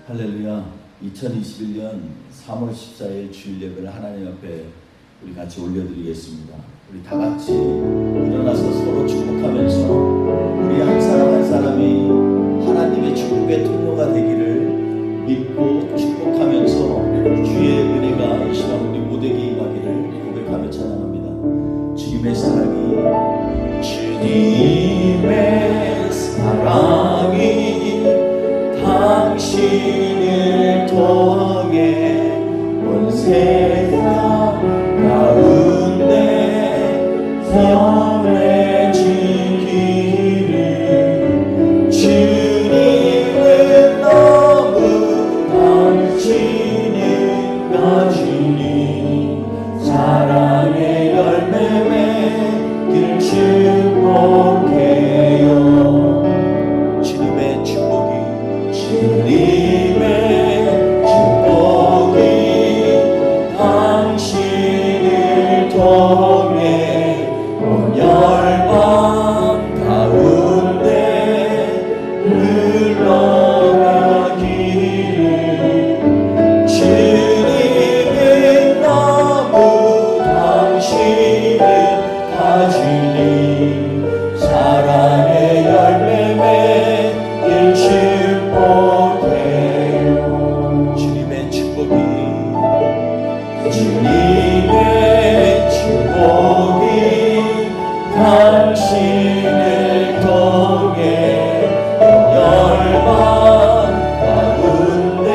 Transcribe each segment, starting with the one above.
할렐루야. 2021년 3월 14일 주일 예배를 하나님 앞에 우리 같이 올려드리겠습니다. 우리 다 같이 일어나서 서로 축복하면서 우리 한 사람 한 사람이 하나님의 축복의 통로가 되기를 믿고 축복하면서 주의 은혜가 이 시간 우리 모두에게 임하기를 고백하며 찬양합니다. 주님의 사랑이 당신을 통해 온 세상 가운데 선해지기를 주님은 너무 당신을 가지니 사랑의 열매 맺길 축복해요. 주님의 축복이 당신을 통해 온 열방 가운데 흘러가기를 주님은 너무 당신을 가지니 사랑의 열매 맺길 축복해요. 주님의 축복이 당신을 통해 열방 가운데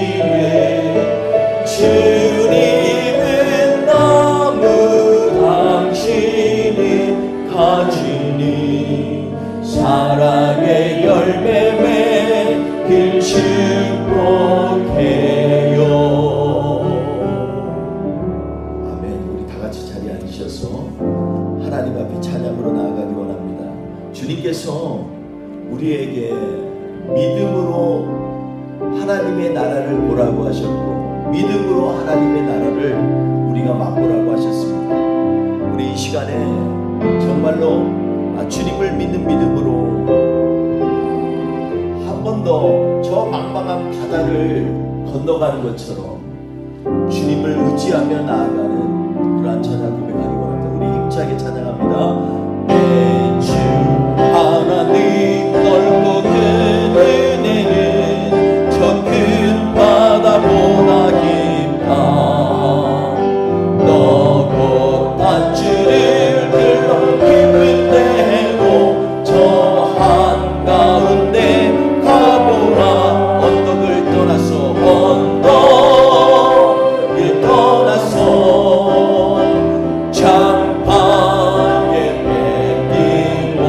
흘러가기를 주님은 너무 당신을 가지니 사랑의 열매 맺길 축복해요. 아멘. 우리 다 같이 자리에 앉으셔서 하나님 앞에 찬양으로 나아가기 원합니다. 주님께서 우리에게 믿음으로 하나님의 나라를 보라고 하셨고 믿음으로 하나님의 나라를 우리가 맛보라고 하셨습니다. 우리 이 시간에 정말로 주님을 믿는 믿음으로 한 번 더 저 망망한 바다를 건너가는 것처럼 주님을 의지하며 나아가는 그러한 찬양 고백하기 원합니다. 우리 힘차게 찬양합니다. 내 주 하나님 넓고 큰 은혜는 저 큰 바다보다 깊다. 너 곧 밧줄을 들러 깊은 데로 저 한가운데 가보라. 언덕을 떠나서 언덕을 떠나서 장판에 뺏기고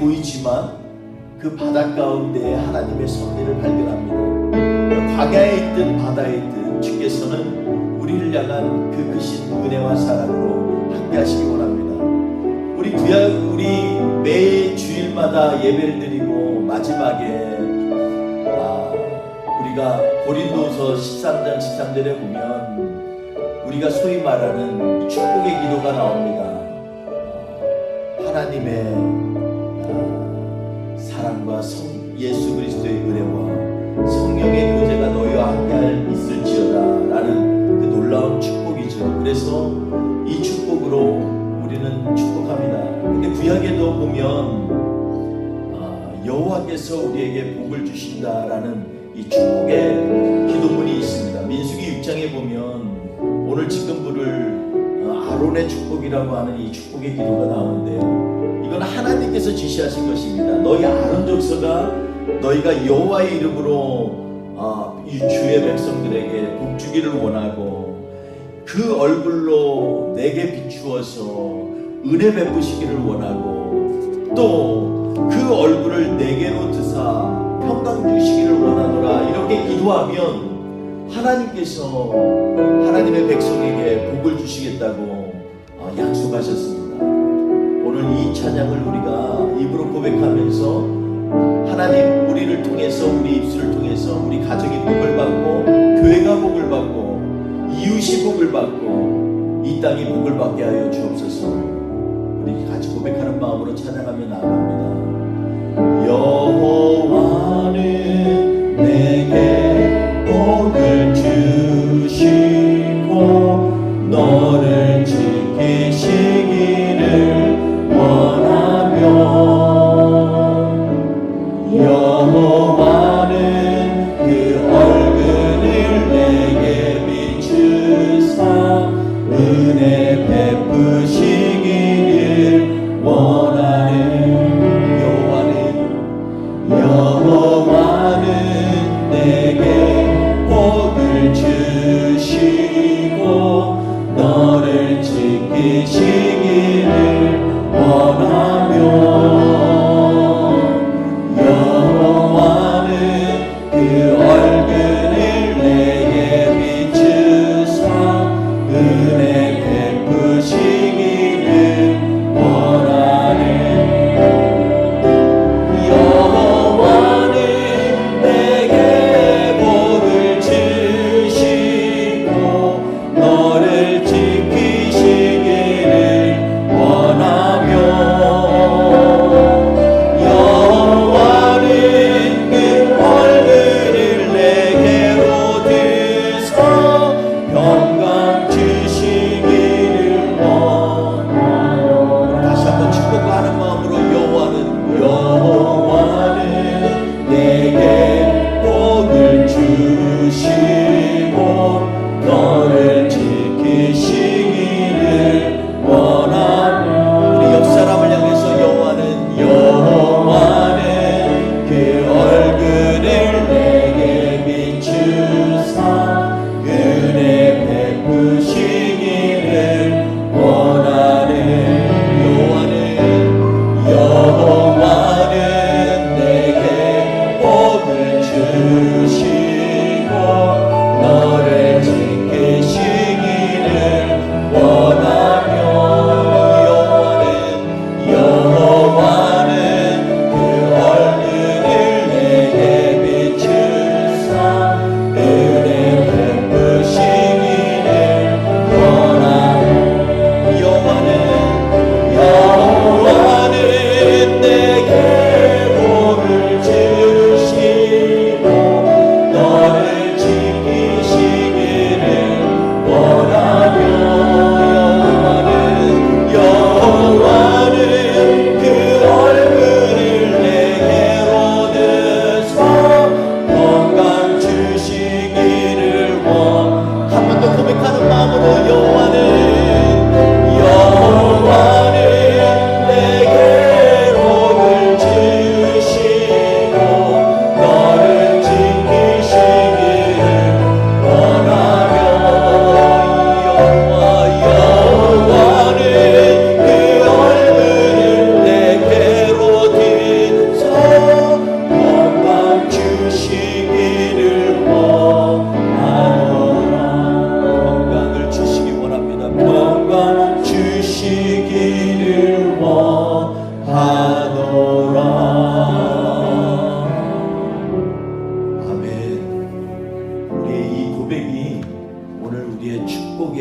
보이지만 그 바다 가운데 하나님의 섭리를 발견합니다. 광야에 있든 바다에 있든 주께서는 우리를 향한 그 크신 은혜와 사랑으로 함께 하시기 원합니다. 우리 매 주일마다 예배를 드리고 마지막에 우리가 고린도서 13장 13절에 보면 우리가 소위 말하는 축복의 기도가 나옵니다. 하나님의 사랑과 예수 그리스도의 은혜와 성령의 교제가 너희와 함께 있을지어다 라는 그 놀라운 축복이죠. 그래서 이 축복으로 우리는 축복합니다. 근데 구약에도 보면 여호와께서 우리에게 복을 주신다라는 이 축복의 기도문이 있습니다. 민수기 6장에 보면 오늘 지금 부를 아론의 축복이라고 하는 이 축복의 기도가 나오는데요. 이건 하나님께서 지시하신 것입니다. 너희 아론 족속아 너희가 여호와의 이름으로 이 주의 백성들에게 복 주기를 원하고 그 얼굴로 내게 비추어서 은혜 베푸시기를 원하고 또 그 얼굴을 내게로 드사 평강 주시기를 원하노라 이렇게 기도하면 하나님께서 하나님의 백성에게 복을 주시겠다고 약속하셨습니다. 오늘 이 찬양을 우리가 입으로 고백하면서 하나님 우리를 통해서 우리 입술을 통해서 우리 가정이 복을 받고 교회가 복을 받고 이웃이 복을 받고 이 땅이 복을 받게 하여 주옵소서. 우리 같이 고백하는 마음으로 찬양하며 나아갑니다. 여호와는 내게 복을 주시고 너를 지키시기를 원하며 여호와는 그 얼굴을 내게 비추사 은혜 베푸시기를 원하네. 여호와는 내게 복을 주시고 너를 지키시기를 원하며 여호와는 그 얼굴을 내게 비추사 은혜 베푸시기를 원하네. 영광 주시기를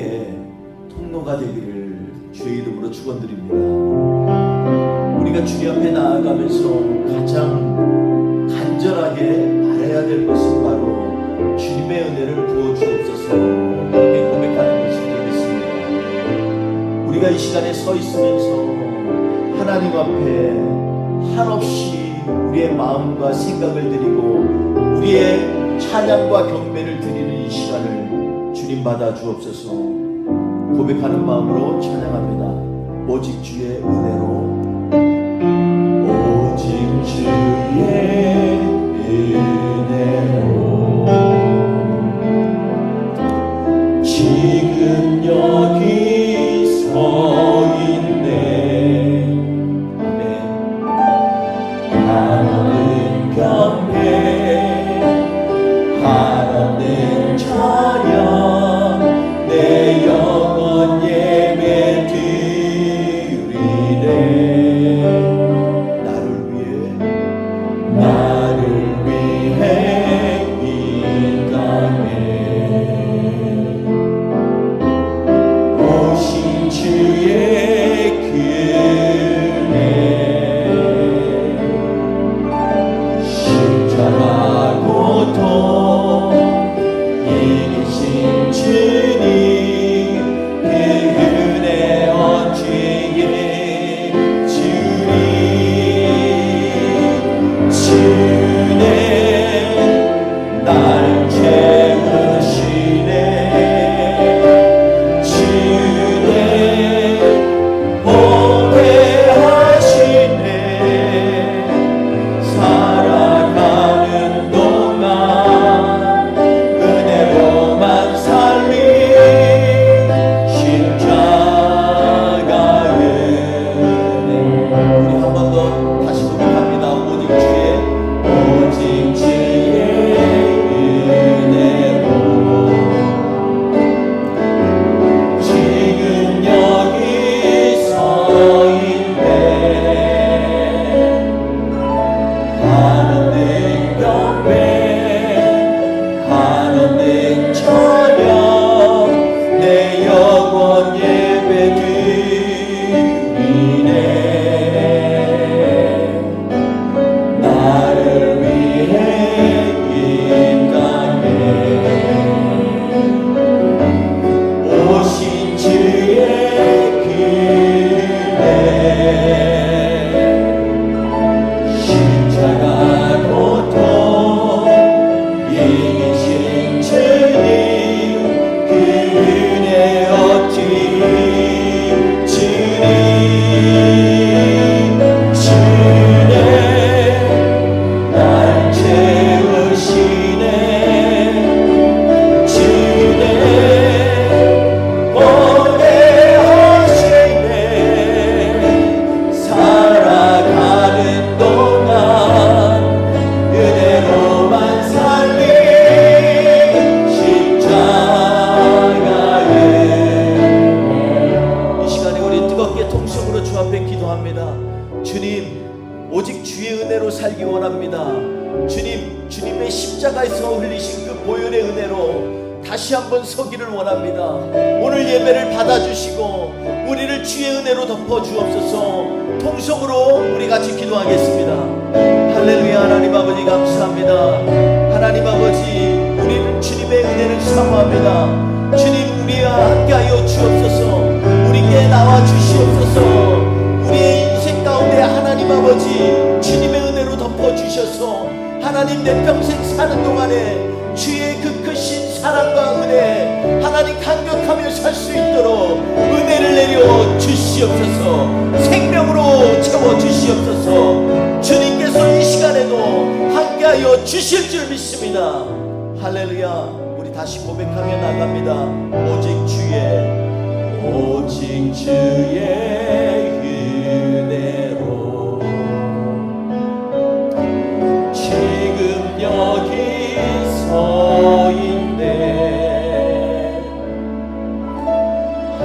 회복의 통로가 되기를 주의 이름으로 축원드립니다. 우리가 주님 앞에 나아가면서 가장 간절하게 바라야 될 것은 바로 주님의 은혜를 부어주옵소서 이렇게 고백하는 것인 줄 믿습니다. 우리가 이 시간에 서 있으면서 하나님 앞에 한없이 우리의 마음과 생각을 드리고 우리의 찬양과 경배를 드리는 이 시간을 주님 받아 주옵소서. 고백하는 마음으로 찬양합니다. 오직 주의 은혜로, 오직 주의 은혜로 지금 여기 서 있네. 한없는 경배, 한없는 찬양, 내 영혼 예배 드리네. 나를 위해 이 땅에 오신 주의 은혜, 십자가 고통 이기신 주님, 그 은혜 어찌에 주님 날 채우시네. 주네 보배하시네. 살아가는 동안 은혜로만 살리 십자가 은혜. 우리 한 번 더 다시 고백합니다. 오직 주의 은혜로 지금 여기 서 있네. 한없는 경배, 한없는 찬양, 내 영혼 예배 드리네. 나를 위해 이 땅에 오신 주의 은혜, 십자가 고통 이기신 주님, 그 은혜 어찌 주님, 주네 날 채우시네. 주네 보배하시네. 살아가는 동안 은혜로만 살리 십자가 은혜. 이 시간에 우리 뜨겁게 통성으로 주 앞에 기도합니다. 주님, 오직 주의 은혜로 살기 원합니다. 주님, 주님의 십자가에서 흘리신 그 보혈의 은혜로 다시 한번 서기를 원합니다. 오늘 예배를 받아주시고 우리를 주의 은혜로 덮어주옵소서. 통성으로 우리 같이 기도하겠습니다. 할렐루야. 하나님 아버지 감사합니다. 하나님 아버지, 우리는 주님의 은혜를 사모합니다. 주님, 우리와 함께하여 주옵소서. 우리께 나와 주시옵소서. 우리의 인생 가운데 하나님 아버지 주님의 은혜로 덮어주셔서 하나님 내 평생 사는 동안에 주의 그 크신 사랑과 은혜 하나님 감격하며 살 수 있도록 은혜를 내려 주시옵소서. 생명으로 채워 주시옵소서. 주님께서 이 시간에도 함께하여 주실 줄 믿습니다. 할렐루야. 우리 다시 고백하며 나갑니다. 오직 주의 은혜로 지금 여기 서 있네.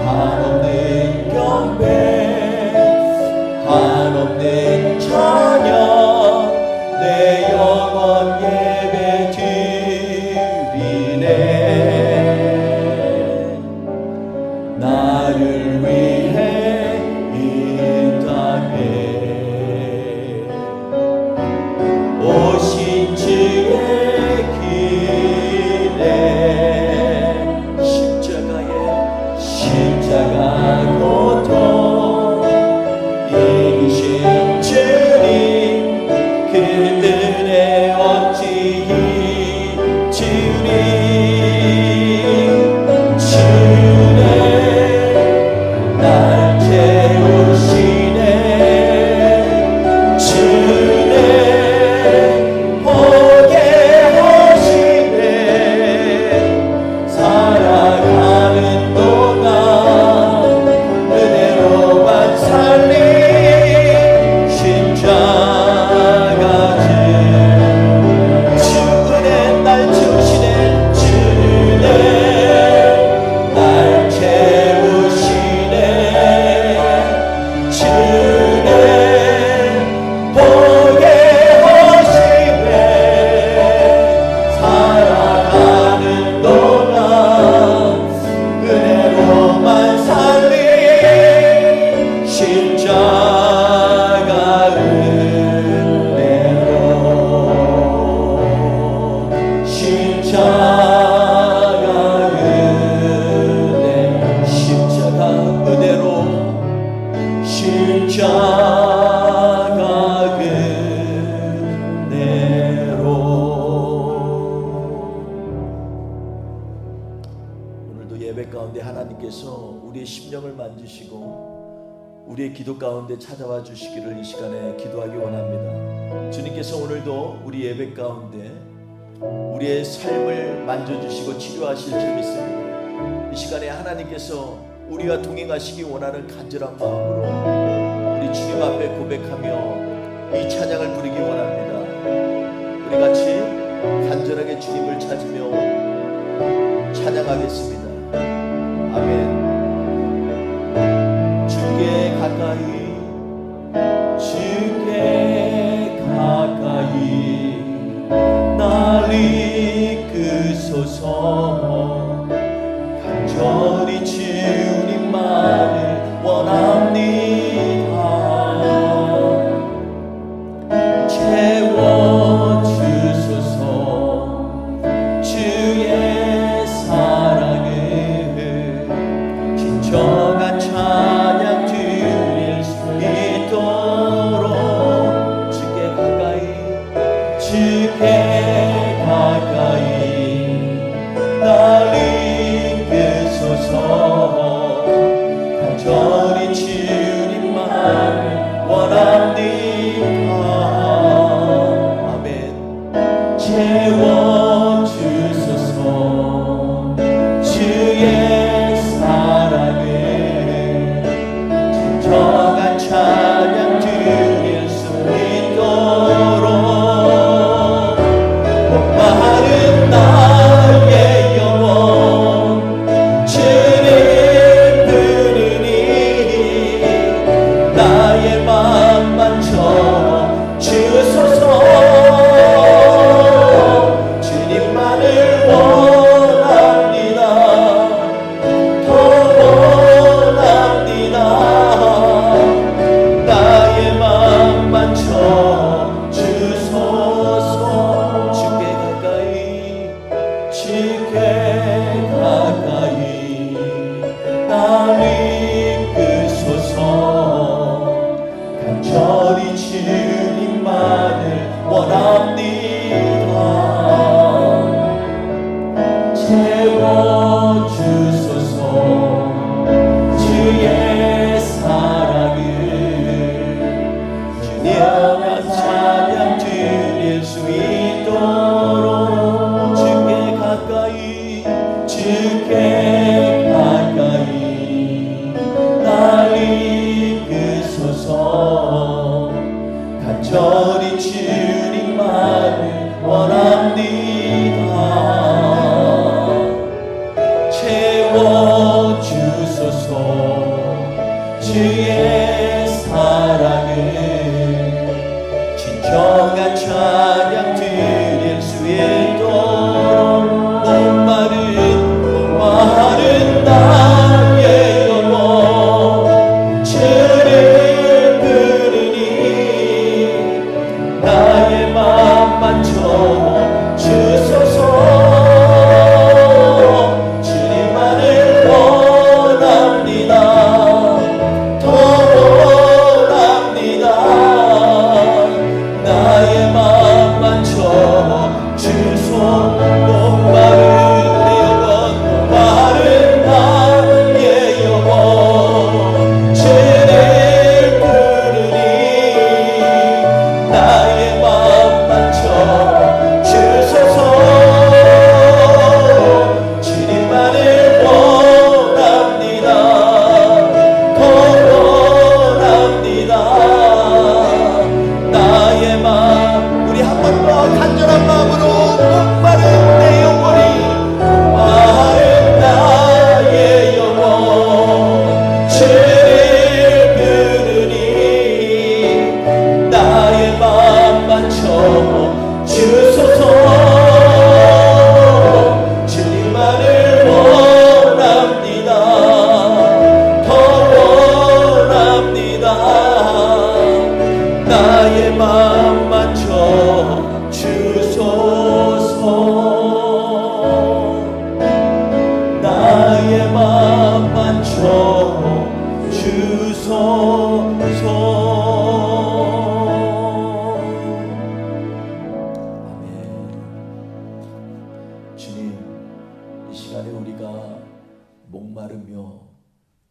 한없는 경배, 한없는 찬양, 내 영혼 예배 드리네. 나를 위해 이 땅에 오신 주의 길에 십자가 고통 이기신 주님 그 은혜 어찌 주님 주네 날 채우시네 주네 보게 하시네 살아가는 동안 은혜로만 살리 십자가 주네 날 채우시네 주네 날 채우시네 주네 보게 하시네 살아가는 동안 은혜로만 살리 십자가 은혜로 십자가 은혜 십자가 은혜로 십자가 은혜로 오늘도 예배 가운데 하나님께서 우리의 심령을 만지시고 우리의 기도 가운데 찾아와 주시기를 이 시간에 기도하기 원합니다. 주님께서 오늘도 우리 예배 가운데 우리의 삶을 만져주시고 치료하실 줄 믿습니다. 이 시간에 하나님께서 우리와 동행하시기 원하는 간절한 마음으로 우리 주님 앞에 고백하며 이 찬양을 부르기 원합니다. 우리 같이 간절하게 주님을 찾으며 찬양하겠습니다. 아멘. 주께 가까이 날 이끄소서 간절히 주님만을 원합니다. 채워주소서 주의 사랑을 진정한 찬양 드릴 수 있도록 주께 가까이 날 이끄소서 간절히 주님만을 원합니다. 아멘. 채워주소서 주의 사랑을 진정한 찬양 드릴 수 있도록 목마른 나의 영혼 주님 부르니 나의 맘만 채워주소서 주님만을 원합니다. 더 원합니다. 나의 맘만 채워주소서 주께 가까이 날 이끄소서 간절히 주님만을 원합니다. 채워주소서 주의 사랑을 주님의 찬양 드릴 수 있도록 주께 가까이 날 이끄소서 간절히 주님만을 원합니다. 채워주소서 주의 사랑을 진정한 찬양 드릴 수 있도록 목마른 나의 영혼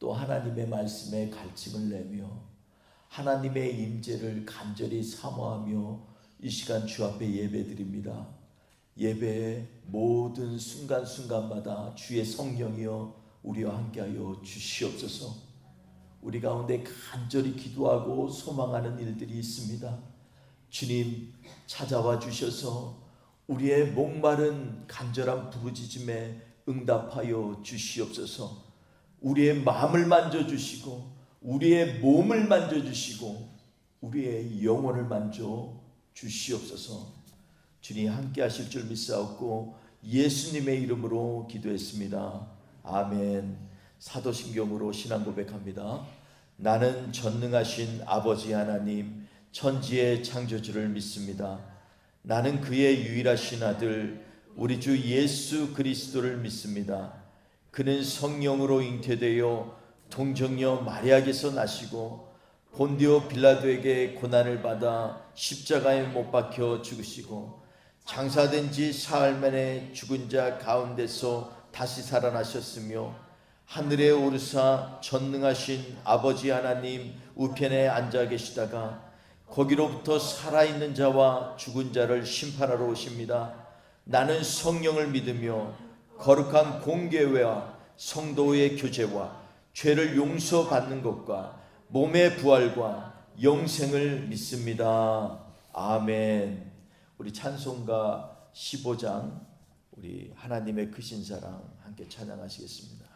또 하나님의 말씀에 갈증을 내며 하나님의 임재를 간절히 사모하며 이 시간 주 앞에 예배드립니다. 예배의 모든 순간순간마다 주의 성령이여 우리와 함께하여 주시옵소서. 우리 가운데 간절히 기도하고 소망하는 일들이 있습니다. 주님 찾아와 주셔서 우리의 목마른 간절한 부르짖음에 응답하여 주시옵소서. 우리의 마음을 만져주시고 우리의 몸을 만져주시고 우리의 영혼을 만져주시옵소서. 주님 함께 하실 줄 믿사옵고 예수님의 이름으로 기도했습니다. 아멘. 사도신경으로 신앙 고백합니다. 나는 전능하신 아버지 하나님 천지의 창조주를 믿습니다. 나는 그의 유일하신 아들 우리 주 예수 그리스도를 믿습니다. 그는 성령으로 잉태되어 동정녀 마리아에게서 나시고 본디오 빌라도에게 고난을 받아 십자가에 못 박혀 죽으시고 장사된 지 사흘 만에 죽은 자 가운데서 다시 살아나셨으며 하늘에 오르사 전능하신 아버지 하나님 우편에 앉아 계시다가 거기로부터 살아있는 자와 죽은 자를 심판하러 오십니다. 나는 성령을 믿으며 거룩한 공개회와 성도의 교제와 죄를 용서받는 것과 몸의 부활과 영생을 믿습니다. 아멘. 우리 찬송가 15장 우리 하나님의 크신 사랑 함께 찬양하시겠습니다.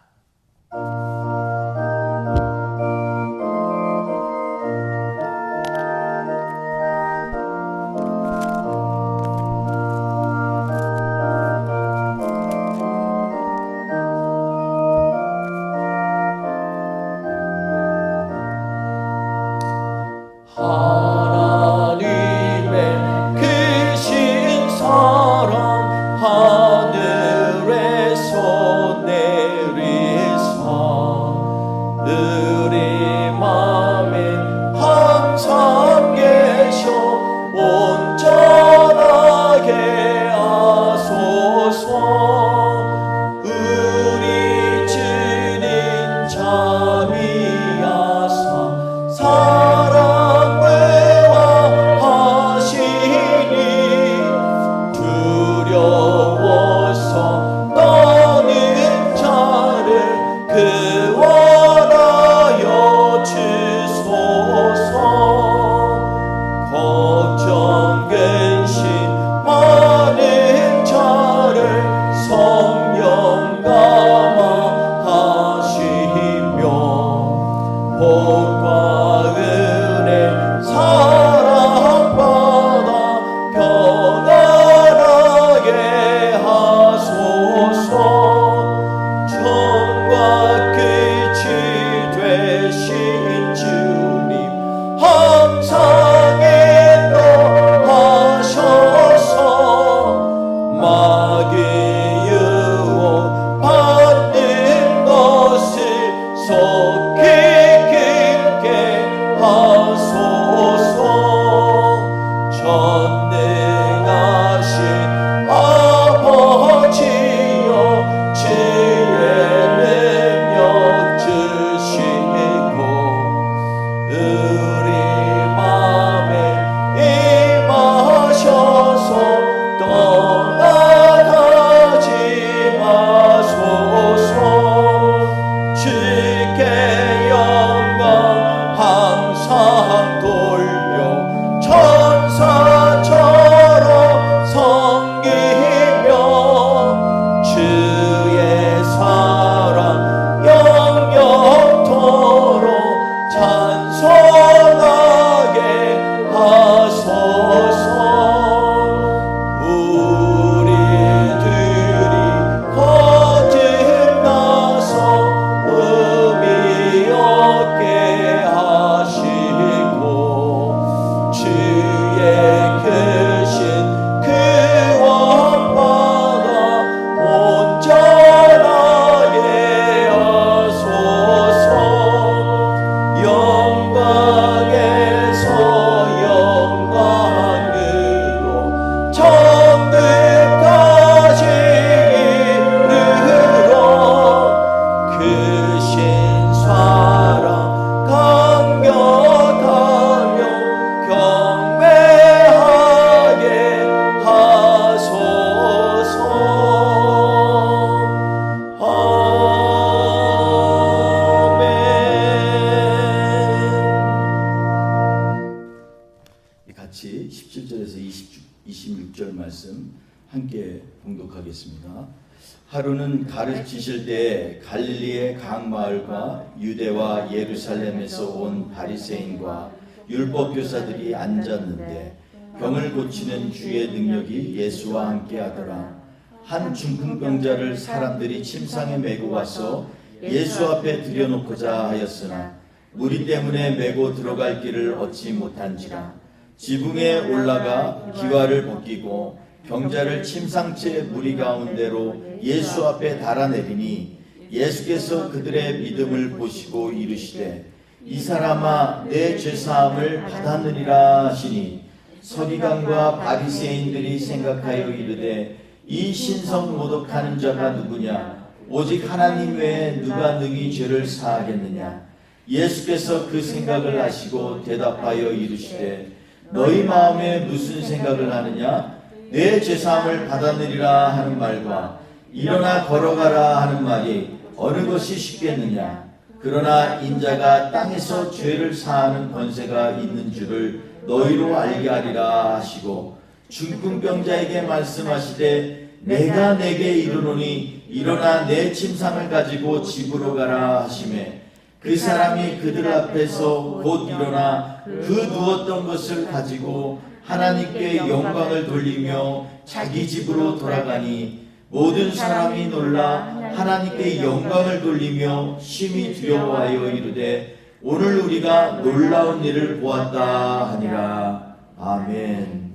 하루는 가르치실 때 갈릴리의 각 마을과 유대와 예루살렘에서 온 바리새인과 율법 교사들이 앉았는데 병을 고치는 주의 능력이 예수와 함께 하더라. 한 중풍병자를 사람들이 침상에 메고 와서 예수 앞에 들여놓고자 하였으나 무리 때문에 메고 들어갈 길을 얻지 못한지라. 지붕에 올라가 기와를 벗기고 병자를 침상째 무리 가운데로 예수 앞에 달아내리니 예수께서 그들의 믿음을 보시고 이르시되 이 사람아 내 죄사함을 받았느니라 하시니 서기관과 바리새인들이 생각하여 이르되 이 신성 모독하는 자가 누구냐? 오직 하나님 외에 누가 능히 죄를 사하겠느냐? 예수께서 그 생각을 아시고 대답하여 이르시되 너희 마음에 무슨 생각을 하느냐? 내 죄사함을 받았느니라 하는 말과 일어나 걸어가라 하는 말이 어느 것이 쉽겠느냐? 그러나 인자가 땅에서 죄를 사하는 권세가 있는 줄을 너희로 알게 하리라 하시고 중풍병자에게 말씀하시되 내가 내게 이르노니 일어나 내 침상을 가지고 집으로 가라 하시매 그 사람이 그들 앞에서 곧 일어나 그 누웠던 것을 가지고 하나님께 영광을 돌리며 자기 집으로 돌아가니 모든 사람이 놀라 하나님께 영광을 돌리며 심히 두려워하여 이르되 오늘 우리가 놀라운 일을 보았다 하니라. 아멘.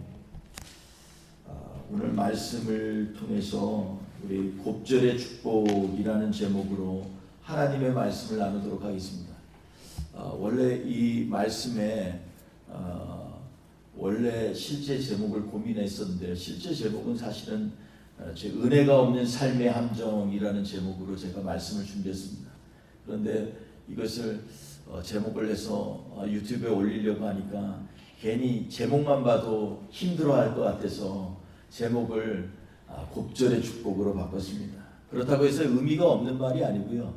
오늘 말씀을 통해서 우리 곱절의 축복이라는 제목으로 하나님의 말씀을 나누도록 하겠습니다. 원래 이 말씀에 원래 실제 제목을 고민했었는데 실제 제목은 사실은 제 은혜가 없는 삶의 함정이라는 제목으로 제가 말씀을 준비했습니다. 그런데 이것을 제목을 해서 유튜브에 올리려고 하니까 괜히 제목만 봐도 힘들어할 것 같아서 제목을 곱절의 축복으로 바꿨습니다. 그렇다고 해서 의미가 없는 말이 아니고요.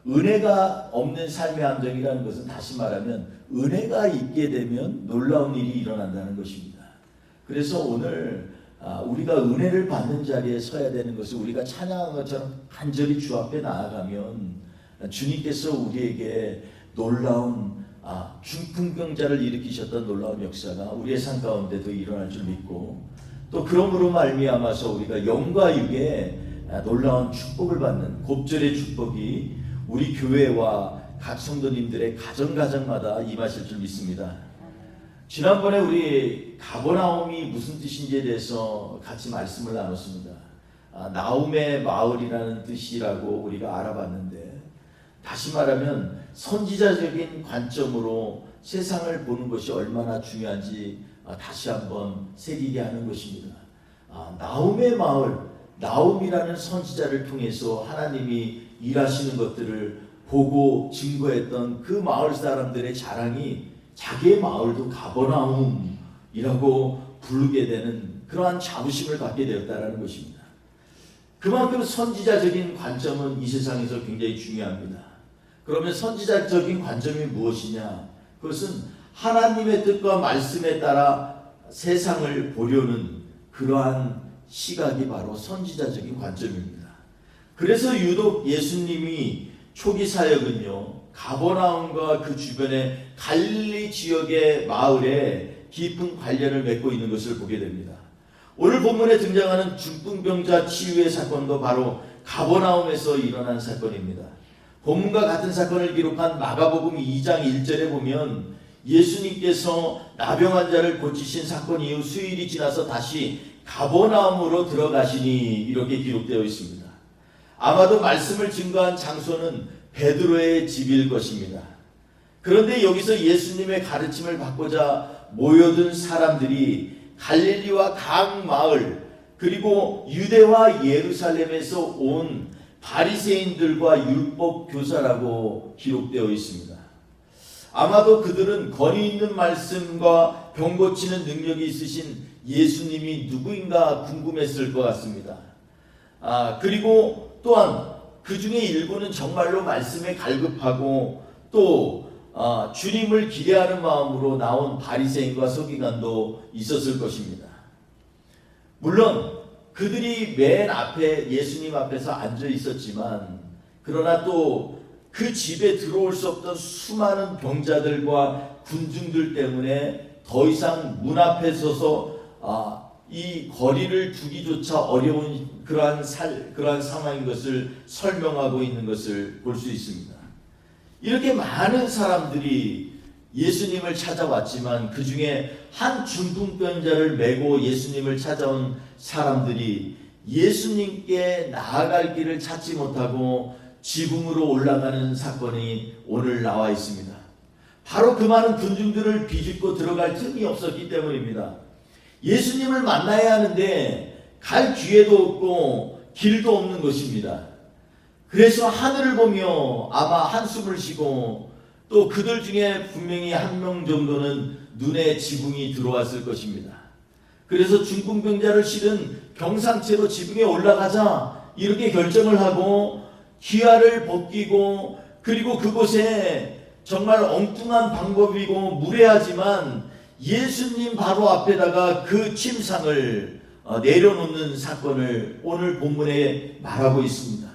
은혜가 없는 삶의 함정이라는 것은 다시 말하면 은혜가 있게 되면 놀라운 일이 일어난다는 것입니다. 그래서 오늘 우리가 은혜를 받는 자리에 서야 되는 것을 우리가 찬양한 것처럼 간절히 주 앞에 나아가면 주님께서 우리에게 놀라운 중풍병자를 일으키셨던 놀라운 역사가 우리의 삶 가운데도 일어날 줄 믿고 또 그러므로 말미암아서 우리가 영과 육에 놀라운 축복을 받는 곱절의 축복이 우리 교회와 각 성도님들의 가정마다 임하실 줄 믿습니다. 지난번에 우리 가버나움이 무슨 뜻인지에 대해서 같이 말씀을 나눴습니다. 나움의 마을이라는 뜻이라고 우리가 알아봤는데 다시 말하면 선지자적인 관점으로 세상을 보는 것이 얼마나 중요한지 다시 한번 새기게 하는 것입니다. 나움의 마을, 나움이라는 선지자를 통해서 하나님이 일하시는 것들을 보고 증거했던 그 마을 사람들의 자랑이 자기의 마을도 가버나움이라고 부르게 되는 그러한 자부심을 갖게 되었다는 것입니다. 그만큼 선지자적인 관점은 이 세상에서 굉장히 중요합니다. 그러면 선지자적인 관점이 무엇이냐? 그것은 하나님의 뜻과 말씀에 따라 세상을 보려는 그러한 시각이 바로 선지자적인 관점입니다. 그래서 유독 예수님이 초기 사역은요, 가버나움과 그 주변의 갈릴리 지역의 마을에 깊은 관련을 맺고 있는 것을 보게 됩니다. 오늘 본문에 등장하는 중풍병자 치유의 사건도 바로 가버나움에서 일어난 사건입니다. 본문과 같은 사건을 기록한 마가복음 2장 1절에 보면 예수님께서 나병 환자를 고치신 사건 이후 수일이 지나서 다시 가버나움으로 들어가시니 이렇게 기록되어 있습니다. 아마도 말씀을 증거한 장소는 베드로의 집일 것입니다. 그런데 여기서 예수님의 가르침을 받고자 모여든 사람들이 갈릴리와 각 마을 그리고 유대와 예루살렘에서 온 바리새인들과 율법 교사라고 기록되어 있습니다. 아마도 그들은 권위 있는 말씀과 병 고치는 능력이 있으신 예수님이 누구인가 궁금했을 것 같습니다. 그리고 또한 그 중에 일부는 정말로 말씀에 갈급하고 또 주님을 기대하는 마음으로 나온 바리새인과 서기관도 있었을 것입니다. 물론 그들이 맨 앞에 예수님 앞에서 앉아 있었지만, 그러나 또 그 집에 들어올 수 없던 수많은 병자들과 군중들 때문에 더 이상 문 앞에 서서 이 거리를 두기조차 어려운 그러한 상황인 것을 설명하고 있는 것을 볼 수 있습니다. 이렇게 많은 사람들이 예수님을 찾아왔지만 그 중에 한 중풍병자를 메고 예수님을 찾아온 사람들이 예수님께 나아갈 길을 찾지 못하고 지붕으로 올라가는 사건이 오늘 나와 있습니다. 바로 그 많은 군중들을 비집고 들어갈 틈이 없었기 때문입니다. 예수님을 만나야 하는데 갈 기회도 없고 길도 없는 것입니다. 그래서 하늘을 보며 아마 한숨을 쉬고, 또 그들 중에 분명히 한 명 정도는 눈에 지붕이 들어왔을 것입니다. 그래서 중풍병자를 실은 병상체로 지붕에 올라가자 이렇게 결정을 하고 기아를 벗기고, 그리고 그곳에 정말 엉뚱한 방법이고 무례하지만 예수님 바로 앞에다가 그 침상을 내려놓는 사건을 오늘 본문에 말하고 있습니다.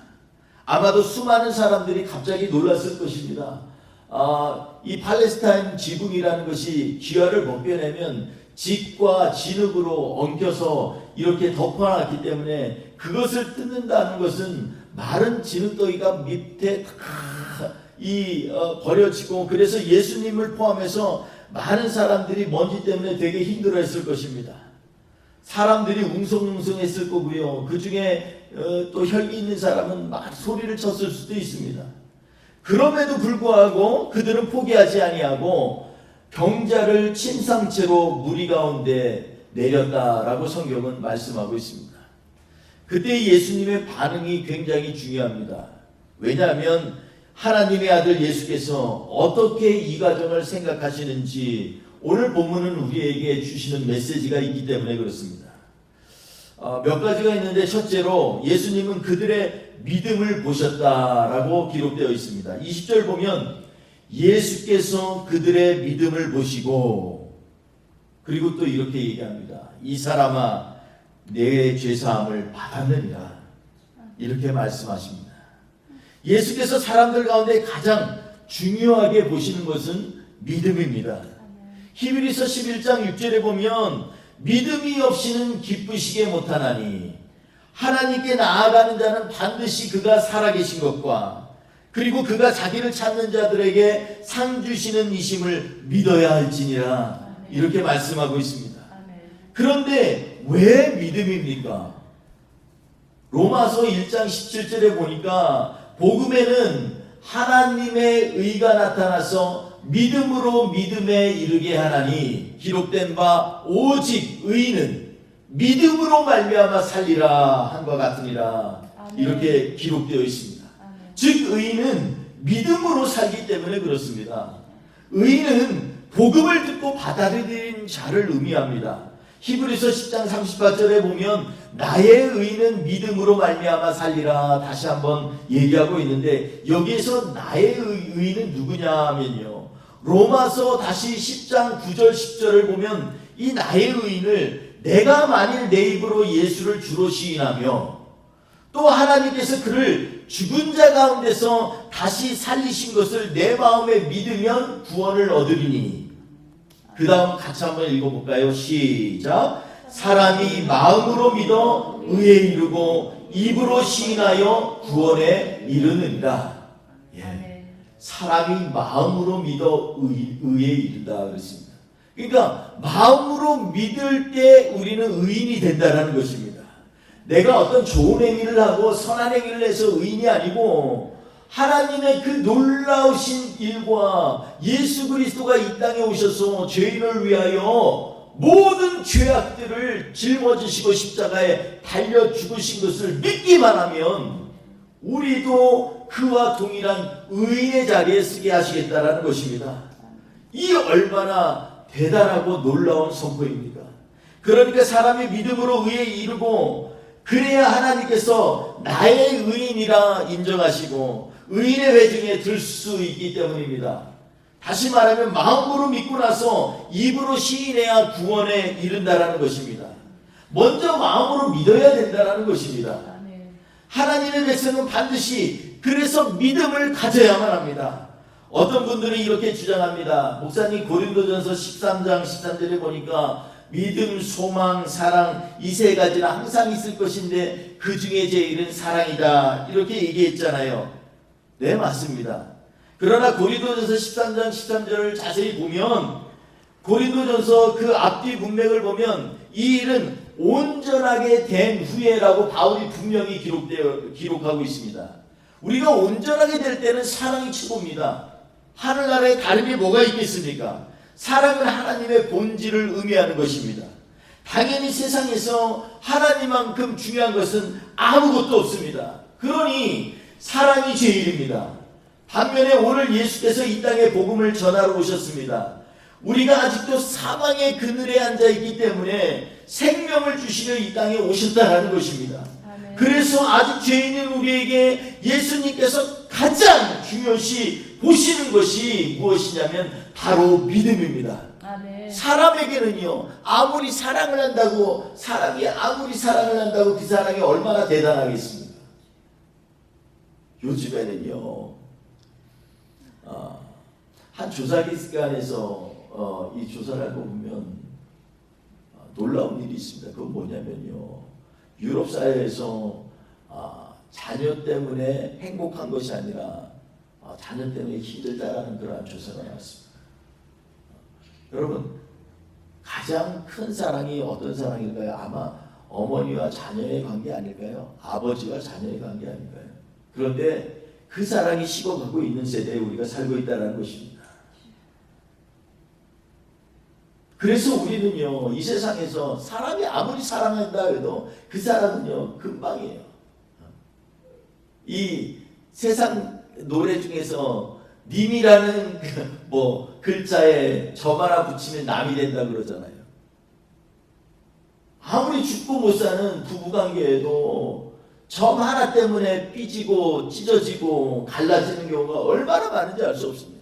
아마도 수많은 사람들이 갑자기 놀랐을 것입니다. 이 팔레스타인 지붕이라는 것이 기아를 벗겨내면 직과 진흙으로 엉켜서 이렇게 덮어놨기 때문에 그것을 뜯는다는 것은 마른 진흙더기가 밑에 버려지고, 그래서 예수님을 포함해서 많은 사람들이 먼지 때문에 되게 힘들어했을 것입니다. 사람들이 웅성웅성했을 거고요. 그 중에 또 혈기 있는 사람은 막 소리를 쳤을 수도 있습니다. 그럼에도 불구하고 그들은 포기하지 아니하고 병자를 침상채로 무리 가운데 내렸다라고 성경은 말씀하고 있습니다. 그때 예수님의 반응이 굉장히 중요합니다. 왜냐하면 하나님의 아들 예수께서 어떻게 이 과정을 생각하시는지 오늘 본문은 우리에게 주시는 메시지가 있기 때문에 그렇습니다. 몇 가지가 있는데, 첫째로 예수님은 그들의 믿음을 보셨다라고 기록되어 있습니다. 20절 보면 예수께서 그들의 믿음을 보시고, 그리고 또 이렇게 얘기합니다. 이 사람아, 내 죄사함을 받았느니라. 이렇게 말씀하십니다. 예수께서 사람들 가운데 가장 중요하게 보시는 것은 믿음입니다. 히브리서 11장 6절에 보면 믿음이 없이는 기쁘시게 못하나니 하나님께 나아가는 자는 반드시 그가 살아계신 것과 그리고 그가 자기를 찾는 자들에게 상 주시는 이심을 믿어야 할지니라. 이렇게 말씀하고 있습니다. 그런데 왜 믿음입니까? 로마서 1장 17절에 보니까 복음에는 하나님의 의가 나타나서 믿음으로 믿음에 이르게 하나니 기록된 바 오직 의인은 믿음으로 말미암아 살리라 한과 같으니라. 이렇게 기록되어 있습니다. 즉 의인은 믿음으로 살기 때문에 그렇습니다. 의인은 복음을 듣고 받아들인 자를 의미합니다. 히브리서 10장 38절에 보면 나의 의인은 믿음으로 말미암아 살리라 다시 한번 얘기하고 있는데, 여기에서 나의 의인은 누구냐 하면요, 로마서 다시 10장 9절 10절을 보면 이 나의 의인을 내가 만일 내 입으로 예수를 주로 시인하며 또 하나님께서 그를 죽은 자 가운데서 다시 살리신 것을 내 마음에 믿으면 구원을 얻으리니. 그 다음 같이 한번 읽어볼까요? 시작. 사람이 마음으로 믿어 의에 이르고 입으로 시인하여 구원에 이르느니라. 예. 사람이 마음으로 믿어 의에 이른다 그랬습니다. 그러니까 마음으로 믿을 때 우리는 의인이 된다는 것입니다. 내가 어떤 좋은 행위를 하고 선한 행위를 해서 의인이 아니고 하나님의 그 놀라우신 일과 예수 그리스도가 이 땅에 오셔서 죄인을 위하여 모든 죄악들을 짊어지시고 십자가에 달려 죽으신 것을 믿기만 하면 우리도 그와 동일한 의인의 자리에 서게 하시겠다라는 것입니다. 이 얼마나 대단하고 놀라운 선포입니까? 그러니까 사람이 믿음으로 의에 이르고 그래야 하나님께서 나의 의인이라 인정하시고 의인의 회중에 들 수 있기 때문입니다. 다시 말하면 마음으로 믿고 나서 입으로 시인해야 구원에 이른다라는 것입니다. 먼저 마음으로 믿어야 된다는 것입니다. 아멘. 하나님의 백성은 반드시 그래서 믿음을 가져야만 합니다. 어떤 분들이 이렇게 주장합니다. 목사님, 고린도전서 13장 13절에 보니까 믿음, 소망, 사랑 이 세 가지는 항상 있을 것인데 그 중에 제일은 사랑이다, 이렇게 얘기했잖아요. 네, 맞습니다. 그러나 고린도전서 13장 13절을 자세히 보면, 고린도전서 그 앞뒤 문맥을 보면 이 일은 온전하게 된 후에라고 바울이 분명히 기록하고 있습니다. 우리가 온전하게 될 때는 사랑이 최고입니다. 하늘나라에 다름이 뭐가 있겠습니까? 사랑은 하나님의 본질을 의미하는 것입니다. 당연히 세상에서 하나님만큼 중요한 것은 아무것도 없습니다. 그러니 사랑이 제일입니다. 반면에 오늘 예수께서 이 땅에 복음을 전하러 오셨습니다. 우리가 아직도 사망의 그늘에 앉아 있기 때문에 생명을 주시려 이 땅에 오셨다는 것입니다. 아멘. 그래서 아직 죄인인 우리에게 예수님께서 가장 중요시 보시는 것이 무엇이냐면 바로 믿음입니다. 아멘. 사람에게는요, 아무리 사랑을 한다고, 사람이 아무리 사랑을 한다고 그 사랑이 얼마나 대단하겠습니까? 요즘에는요, 한 조사기관에서 이 조사를 하고 보면 놀라운 일이 있습니다. 그건 뭐냐면요, 유럽 사회에서 자녀 때문에 행복한 것이 아니라 자녀 때문에 힘들다라는 그러한 조사가 나왔습니다. 여러분, 가장 큰 사랑이 어떤 사랑일까요? 아마 어머니와 자녀의 관계 아닐까요? 아버지와 자녀의 관계 아닐까요? 그런데 그 사랑이 식어가고 있는 세대에 우리가 살고 있다는 것입니다. 그래서 우리는요, 이 세상에서 사람이 아무리 사랑한다 해도 그 사랑은요, 금방이에요. 이 세상 노래 중에서 님이라는 뭐 글자에 점 하나 붙이면 남이 된다 그러잖아요. 아무리 죽고 못 사는 부부관계에도 점 하나 때문에 삐지고 찢어지고 갈라지는 경우가 얼마나 많은지 알 수 없습니다.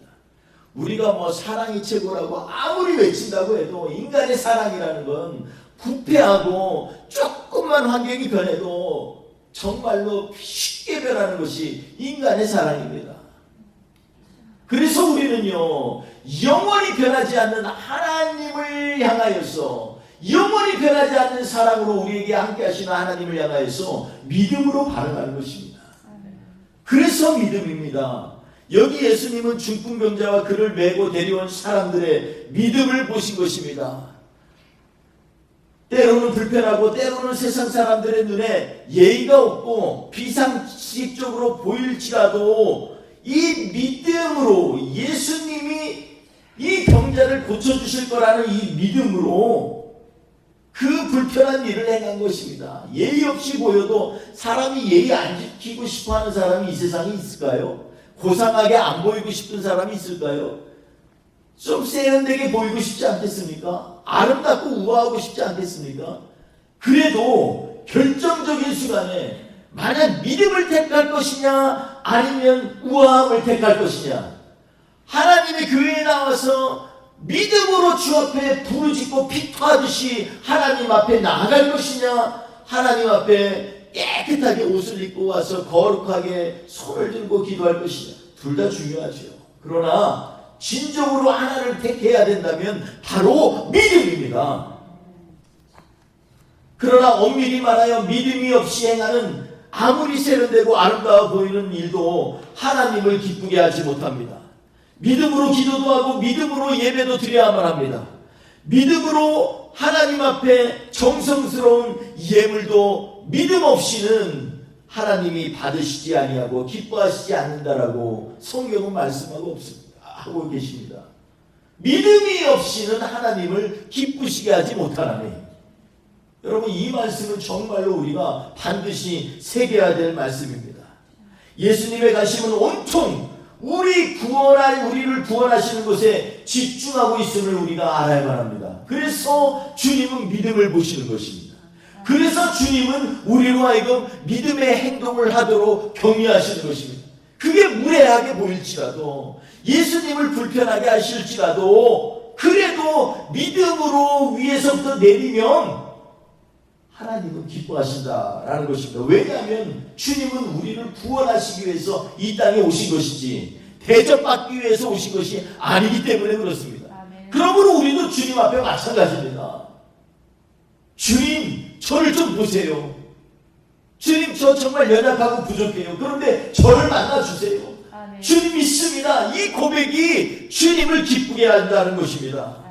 우리가 뭐 사랑이 최고라고 아무리 외친다고 해도 인간의 사랑이라는 건 부패하고 조금만 환경이 변해도 정말로 쉽게 변하는 것이 인간의 사랑입니다. 그래서 우리는요, 영원히 변하지 않는 하나님을 향하여서, 영원히 변하지 않는 사랑으로 우리에게 함께 하시는 하나님을 향하여서 믿음으로 반응하는 것입니다. 그래서 믿음입니다. 여기 예수님은 중풍병자와 그를 메고 데려온 사람들의 믿음을 보신 것입니다. 때로는 불편하고 때로는 세상 사람들의 눈에 예의가 없고 비상식적으로 보일지라도 이 믿음으로 예수님이 이 병자를 고쳐주실 거라는 이 믿음으로 그 불편한 일을 행한 것입니다. 예의 없이 보여도 사람이 예의 안 지키고 싶어하는 사람이 이 세상에 있을까요? 고상하게 안 보이고 싶은 사람이 있을까요? 좀 세련되게 보이고 싶지 않겠습니까? 아름답고 우아하고 싶지 않겠습니까? 그래도 결정적인 순간에 만약 믿음을 택할 것이냐 아니면 우아함을 택할 것이냐, 하나님의 교회에 나와서 믿음으로 주 앞에 부르짖고 피토하듯이 하나님 앞에 나아갈 것이냐, 하나님 앞에 깨끗하게 옷을 입고 와서 거룩하게 손을 들고 기도할 것이냐, 둘 다 중요하죠. 그러나 진정으로 하나를 택해야 된다면 바로 믿음입니다. 그러나 엄밀히 말하여 믿음이 없이 행하는 아무리 세련되고 아름다워 보이는 일도 하나님을 기쁘게 하지 못합니다. 믿음으로 기도도 하고 믿음으로 예배도 드려야만 합니다. 믿음으로 하나님 앞에 정성스러운 예물도 믿음 없이는 하나님이 받으시지 아니하고 기뻐하시지 않는다라고 성경은 말씀하고 하고 계십니다. 믿음이 없이는 하나님을 기쁘시게 하지 못하나니, 여러분 이 말씀은 정말로 우리가 반드시 새겨야 될 말씀입니다. 예수님의 가심은 온통 우리를 구원하시는 것에 집중하고 있음을 우리가 알아야만 합니다. 그래서 주님은 믿음을 보시는 것입니다. 그래서 주님은 우리로 하여금 믿음의 행동을 하도록 격려하시는 것입니다. 그게 무례하게 보일지라도, 예수님을 불편하게 하실지라도, 그래도 믿음으로 위에서부터 내리면 하나님은 기뻐하신다라는 것입니다. 왜냐하면 주님은 우리를 구원하시기 위해서 이 땅에 오신 것이지 대접받기 위해서 오신 것이 아니기 때문에 그렇습니다. 그러므로 우리도 주님 앞에 마찬가지입니다. 주님, 저를 좀 보세요. 주님, 저 정말 연약하고 부족해요. 그런데 저를 만나주세요. 주님 믿습니다. 이 고백이 주님을 기쁘게 한다는 것입니다.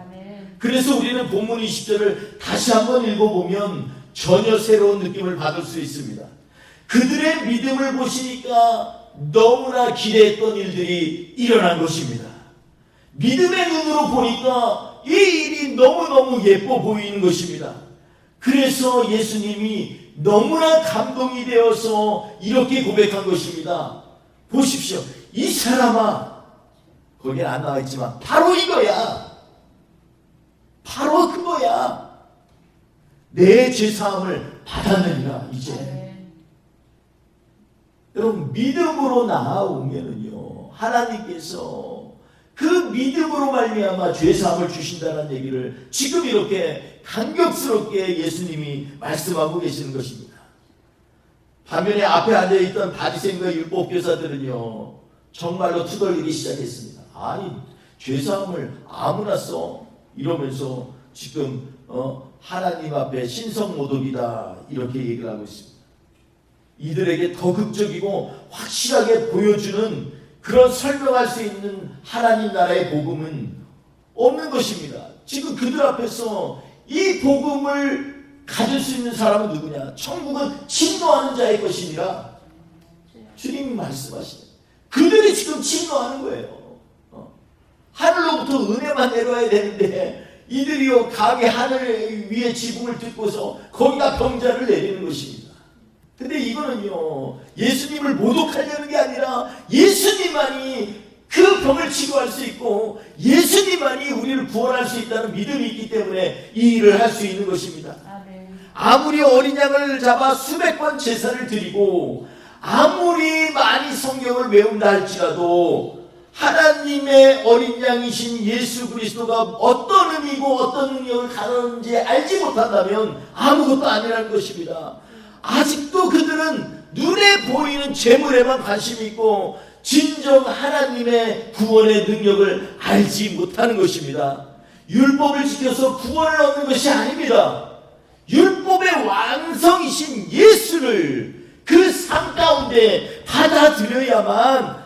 그래서 우리는 본문 20절을 다시 한번 읽어보면 전혀 새로운 느낌을 받을 수 있습니다. 그들의 믿음을 보시니까 너무나 기대했던 일들이 일어난 것입니다. 믿음의 눈으로 보니까 이 일이 너무너무 예뻐 보이는 것입니다. 그래서 예수님이 너무나 감동이 되어서 이렇게 고백한 것입니다. 보십시오. 이 사람아, 거기에 안 나와 있지만 바로 이거야. 바로 그거야. 내 죄사함을 받았느니라. 이제 여러분, 믿음으로 나아오면은요, 하나님께서 그 믿음으로 말미암아 죄사함을 주신다는 얘기를 지금 이렇게 감격스럽게 예수님이 말씀하고 계시는 것입니다. 반면에 앞에 앉아있던 바리새인과 율법교사들은요, 정말로 투덜리기 시작했습니다. 아니, 죄사함을 아무나 써 이러면서 지금 하나님 앞에 신성모독이다 이렇게 얘기를 하고 있습니다. 이들에게 더 극적이고 확실하게 보여주는 그런 설명할 수 있는 하나님 나라의 복음은 없는 것입니다. 지금 그들 앞에서 이 복음을 가질 수 있는 사람은 누구냐? 천국은 침노하는 자의 것이니라. 주님이 말씀하시네. 그들이 지금 침노하는 거예요. 하늘로부터 은혜만 내려와야 되는데 이들이요 감히 하늘 위에 지붕을 뜯고서 거기다 병자를 내리는 것입니다. 근데 이거는요, 예수님을 모독하려는 게 아니라 예수님만이 그 병을 치료할 수 있고 예수님만이 우리를 구원할 수 있다는 믿음이 있기 때문에 이 일을 할 수 있는 것입니다. 아무리 어린 양을 잡아 수백 번 제사를 드리고 아무리 많이 성경을 외운다 할지라도 하나님의 어린 양이신 예수 그리스도가 어떤 의미고 어떤 능력을 가졌는지 알지 못한다면 아무것도 아니라는 것입니다. 아직도 그들은 눈에 보이는 재물에만 관심이 있고 진정 하나님의 구원의 능력을 알지 못하는 것입니다. 율법을 지켜서 구원을 얻는 것이 아닙니다. 율법의 완성이신 예수를 그 삶 가운데 받아들여야만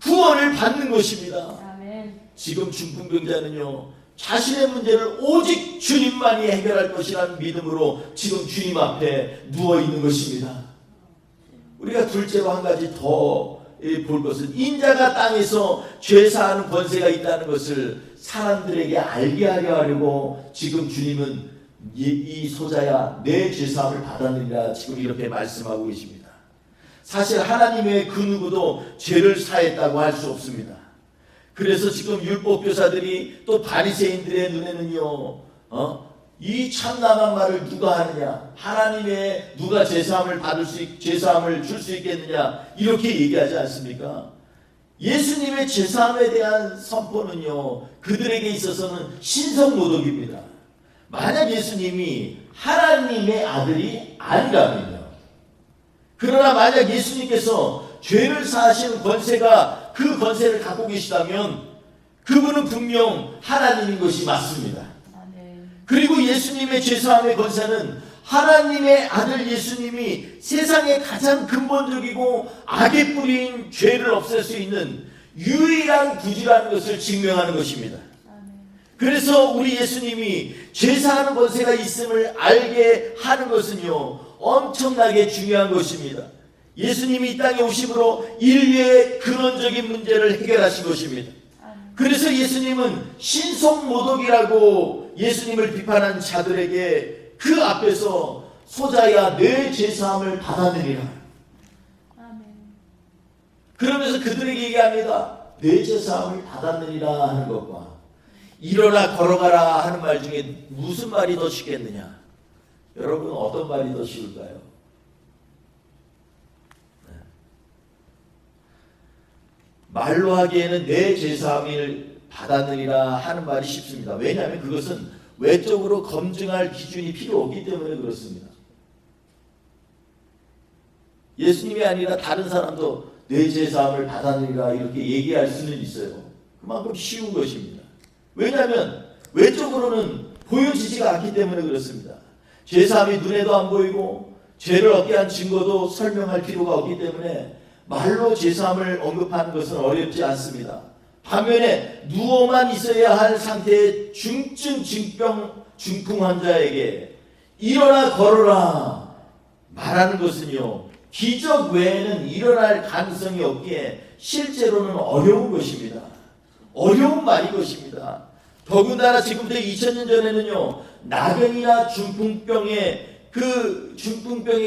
구원을 받는 것입니다. 아멘. 지금 중풍병자는요, 자신의 문제를 오직 주님만이 해결할 것이라는 믿음으로 지금 주님 앞에 누워있는 것입니다. 우리가 둘째로 한 가지 더 볼 것은 인자가 땅에서 죄사하는 권세가 있다는 것을 사람들에게 알게 하려고 지금 주님은 이 소자야 내 죄사함을 받았느니라 지금 이렇게 말씀하고 계십니다. 사실 하나님의 그 누구도 죄를 사했다고 할 수 없습니다. 그래서 지금 율법교사들이 또 바리새인들의 눈에는요, 이 참남한 말을 누가 하느냐, 하나님의 누가 죄사함을 죄사함을 줄 수 있겠느냐 이렇게 얘기하지 않습니까? 예수님의 죄사함에 대한 선포는요, 그들에게 있어서는 신성모독입니다. 만약 예수님이 하나님의 아들이 아니라면요, 그러나 만약 예수님께서 죄를 사하시는 권세가 그 권세를 갖고 계시다면 그분은 분명 하나님인 것이 맞습니다. 그리고 예수님의 죄사함의 권세는 하나님의 아들 예수님이 세상의 가장 근본적이고 악의 뿌리인 죄를 없앨 수 있는 유일한 구주라는 것을 증명하는 것입니다. 그래서 우리 예수님이 죄사하는 권세가 있음을 알게 하는 것은요, 엄청나게 중요한 것입니다. 예수님이 이 땅에 오심으로 인류의 근원적인 문제를 해결하신 것입니다. 그래서 예수님은 신성모독이라고 예수님을 비판한 자들에게 그 앞에서 소자야 내 죄사함을 받았느니라. 그러면서 그들에게 얘기합니다. 내 죄사함을 받았느니라 하는 것과 일어나 걸어가라 하는 말 중에 무슨 말이 더 쉽겠느냐? 여러분 어떤 말이 더 쉬울까요? 말로 하기에는 내 죄사함을 받았느니라 하는 말이 쉽습니다. 왜냐하면 그것은 외적으로 검증할 기준이 필요 없기 때문에 그렇습니다. 예수님이 아니라 다른 사람도 내 제사함을 받았느니라 이렇게 얘기할 수는 있어요. 그만큼 쉬운 것입니다. 왜냐하면 외적으로는 보여지지가 않기 때문에 그렇습니다. 제사함이 눈에도 안 보이고 죄를 얻게 한 증거도 설명할 필요가 없기 때문에 말로 제사함을 언급하는 것은 어렵지 않습니다. 반면에 누워만 있어야 할 상태의 중증 중풍 환자에게 일어나 걸어라 말하는 것은요, 기적 외에는 일어날 가능성이 없기에 실제로는 어려운 것입니다. 어려운 말인 것입니다. 더군다나 지금부터 2000년 전에는요, 나병이나 중풍병에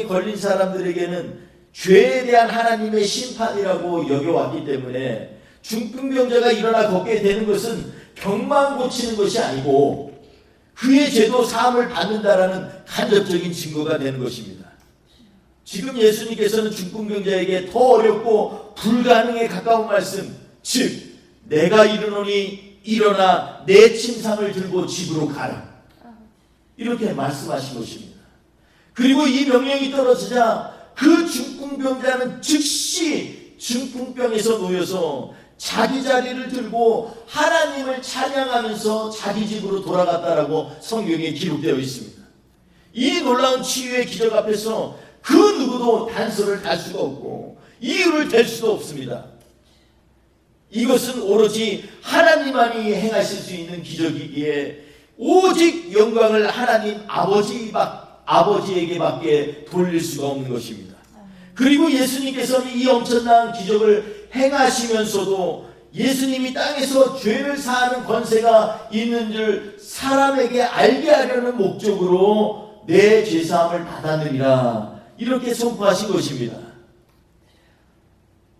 걸린 사람들에게는 죄에 대한 하나님의 심판이라고 여겨왔기 때문에 중풍병자가 일어나 걷게 되는 것은 병만 고치는 것이 아니고 그의 죄도 사함을 받는다라는 간접적인 증거가 되는 것입니다. 지금 예수님께서는 중풍병자에게 더 어렵고 불가능에 가까운 말씀, 즉 내가 이르노니 일어나 내 침상을 들고 집으로 가라, 이렇게 말씀하신 것입니다. 그리고 이 명령이 떨어지자 그 중풍병자는 즉시 중풍병에서 놓여서 자기 자리를 들고 하나님을 찬양하면서 자기 집으로 돌아갔다라고 성경에 기록되어 있습니다. 이 놀라운 치유의 기적 앞에서 그 누구도 단서를 달 수가 없고 이유를 댈 수도 없습니다. 이것은 오로지 하나님만이 행하실 수 있는 기적이기에 오직 영광을 하나님 아버지에게밖에 돌릴 수가 없는 것입니다. 그리고 예수님께서는 이 엄청난 기적을 행하시면서도 예수님이 땅에서 죄를 사하는 권세가 있는 줄 사람에게 알게 하려는 목적으로 내 죄사함을 받았느니라 이렇게 선포하신 것입니다.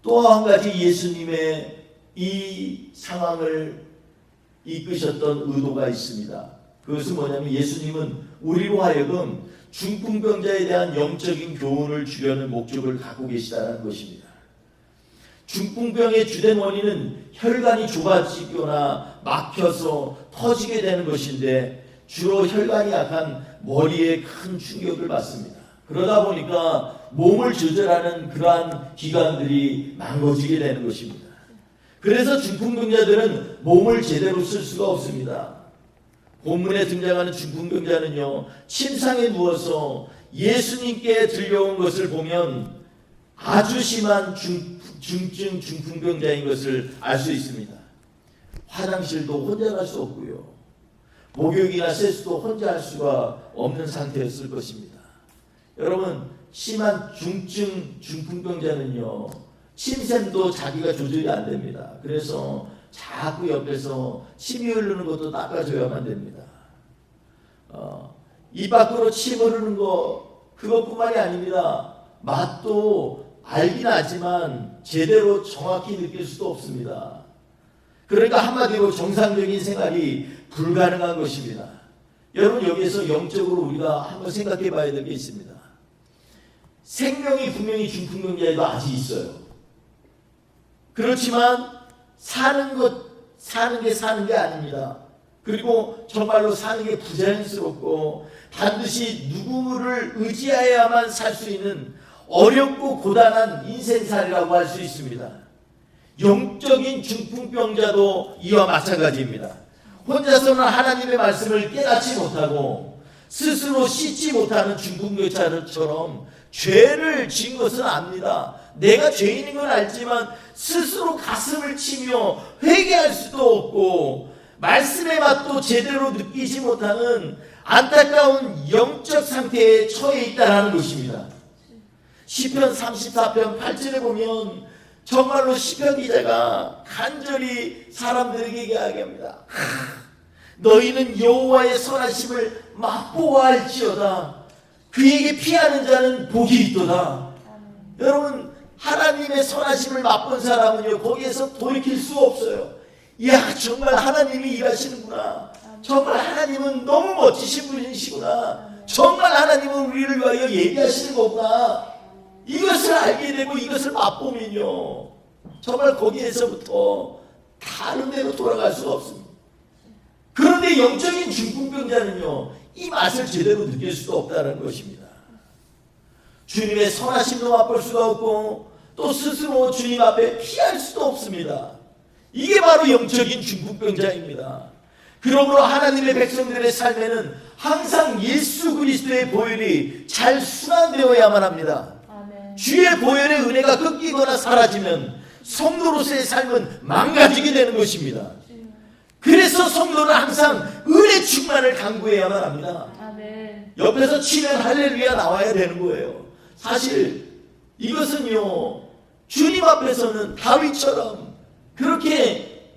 또 한 가지 예수님의 이 상황을 이끄셨던 의도가 있습니다. 그것은 뭐냐면 예수님은 우리로 하여금 중풍병자에 대한 영적인 교훈을 주려는 목적을 갖고 계시다는 것입니다. 중풍병의 주된 원인은 혈관이 좁아지거나 막혀서 터지게 되는 것인데 주로 혈관이 약한 머리에 큰 충격을 받습니다. 그러다 보니까 몸을 조절하는 그러한 기관들이 망가지게 되는 것입니다. 그래서 중풍병자들은 몸을 제대로 쓸 수가 없습니다. 본문에 등장하는 중풍병자는요, 침상에 누워서 예수님께 들려온 것을 보면 아주 심한 중증 중풍병자인 것을 알 수 있습니다. 화장실도 혼자 갈 수 없고요, 목욕이나 세수도 혼자 할 수가 없는 상태였을 것입니다. 여러분, 심한 중증 중풍병자는요, 침샘도 자기가 조절이 안 됩니다. 그래서 자꾸 옆에서 침이 흐르는 것도 닦아줘야만 됩니다. 입 밖으로 침 흐르는 거 그것뿐만이 아닙니다. 맛도 알긴 하지만 제대로 정확히 느낄 수도 없습니다. 그러니까 한마디로 정상적인 생활이 불가능한 것입니다. 여러분, 여기에서 영적으로 우리가 한번 생각해 봐야 될 게 있습니다. 생명이 분명히 중풍병자에도 아직 있어요. 그렇지만 사는 게 아닙니다. 그리고 정말로 사는 게 부자연스럽고 반드시 누구를 의지하여야만 살 수 있는 어렵고 고단한 인생살이라고 할 수 있습니다. 영적인 중풍병자도 이와 마찬가지입니다. 혼자서는 하나님의 말씀을 깨닫지 못하고 스스로 씻지 못하는 중풍병자처럼 죄를 지은 것은 압니다. 내가 죄인인 건 알지만 스스로 가슴을 치며 회개할 수도 없고 말씀의 맛도 제대로 느끼지 못하는 안타까운 영적 상태에 처해 있다는 것입니다. 시편 34편 8절에 보면 정말로 시편 기자가 간절히 사람들에게 이야기합니다. 너희는 여호와의 선하심을 맛보아할지어다. 그에게 피하는 자는 복이 있도다. 여러분, 하나님의 선하심을 맛본 사람은요, 거기에서 돌이킬 수 없어요. 이야, 정말 하나님이 일하시는구나. 정말 하나님은 너무 멋지신 분이시구나. 정말 하나님은 우리를 위하여 예비하시는 거구나. 이것을 알게 되고 이것을 맛보면요, 정말 거기에서부터 다른 데로 돌아갈 수가 없습니다. 그런데 영적인 중풍병자는요, 이 맛을 제대로 느낄 수가 없다는 것입니다. 주님의 선하심도 맛볼 수가 없고 또 스스로 주님 앞에 피할 수도 없습니다. 이게 바로 영적인 중풍병자입니다. 그러므로 하나님의 백성들의 삶에는 항상 예수 그리스도의 보혈이 잘 순환되어야만 합니다. 아멘. 주의 보혈의 은혜가 끊기거나 사라지면 성도로서의 삶은 망가지게 되는 것입니다. 그래서 성도는 항상 은혜 충만을 강구해야만 합니다. 아멘. 옆에서 치면 할렐루야 나와야 되는 거예요. 사실 이것은요, 주님 앞에서는 다윗처럼 그렇게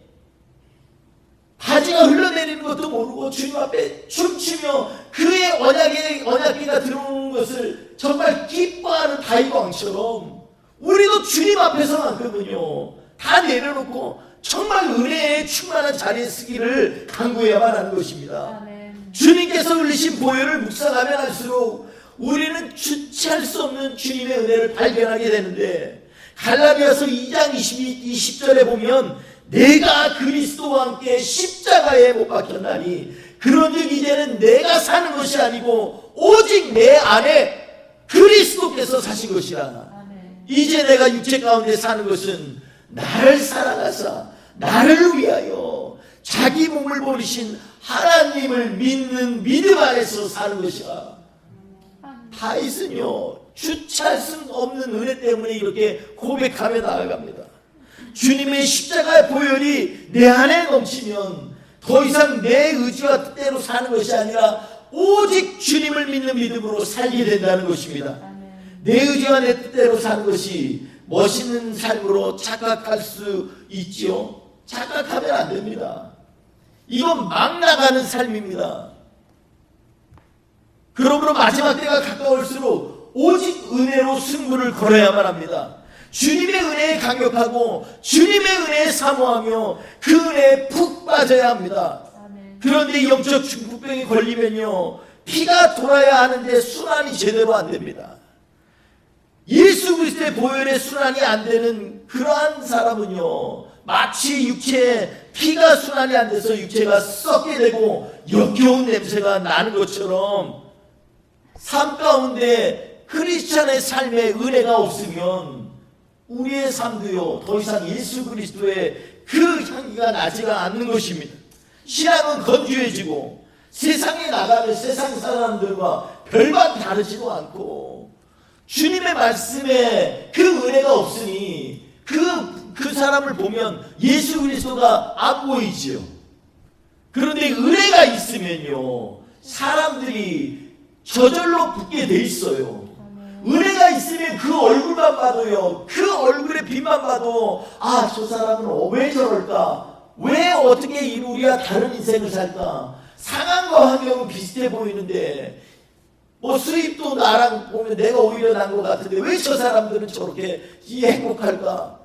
바지가 흘러내리는 것도 모르고 주님 앞에 춤추며 그의 언약궤가 들어오는 것을 정말 기뻐하는 다윗 왕처럼 우리도 주님 앞에서만큼은요 다 내려놓고 정말 은혜에 충만한 자리에 서기를 간구해야만 하는 것입니다. 아멘. 주님께서 흘리신 보혈을 묵상하면 할수록 우리는 주체할 수 없는 주님의 은혜를 발견하게 되는데, 갈라디아서 2장 20절에 보면 내가 그리스도와 함께 십자가에 못 박혔나니 그런즉 이제는 내가 사는 것이 아니고 오직 내 안에 그리스도께서 사신 것이라. 아멘. 이제 내가 육체 가운데 사는 것은 나를 사랑하사 나를 위하여 자기 몸을 버리신 하나님을 믿는 믿음 안에서 사는 것이라. 다윗은요 주체할 수 없는 은혜 때문에 이렇게 고백하며 나아갑니다. 주님의 십자가의 보혈이 내 안에 넘치면 더 이상 내 의지와 뜻대로 사는 것이 아니라 오직 주님을 믿는 믿음으로 살게 된다는 것입니다. 아멘. 내 의지와 내 뜻대로 사는 것이 멋있는 삶으로 착각할 수 있지요. 착각하면 안 됩니다. 이건 막 나가는 삶입니다. 그러므로 마지막 때가 가까울수록 오직 은혜로 승부를 걸어야만 합니다. 주님의 은혜에 강력하고 주님의 은혜에 사모하며 그 은혜에 푹 빠져야 합니다. 아멘. 그런데 영적 중풍병이 걸리면요 피가 돌아야 하는데 순환이 제대로 안 됩니다. 예수 그리스도의 보혈의 순환이 안 되는 그러한 사람은요 마치 육체에 피가 순환이 안 돼서 육체가 썩게 되고 역겨운 냄새가 나는 것처럼 삶 가운데 크리스찬의 삶에 은혜가 없으면 우리의 삶도요 더 이상 예수 그리스도의 그 향기가 나지가 않는 것입니다. 신앙은 건조해지고 세상에 나가면 세상 사람들과 별반 다르지도 않고 주님의 말씀에 그 은혜가 없으니 그 사람을 보면 예수 그리스도가 안 보이지요. 그런데 은혜가 있으면요 사람들이 저절로 붙게 돼 있어요. 은혜가 있으면 그 얼굴만 봐도요 그 얼굴의 빛만 봐도 아 저 사람은 왜 저럴까, 왜 어떻게 우리가 다른 인생을 살까, 상황과 환경은 비슷해 보이는데 뭐 수입도 나랑 보면 내가 오히려 난 것 같은데 왜 저 사람들은 저렇게 행복할까?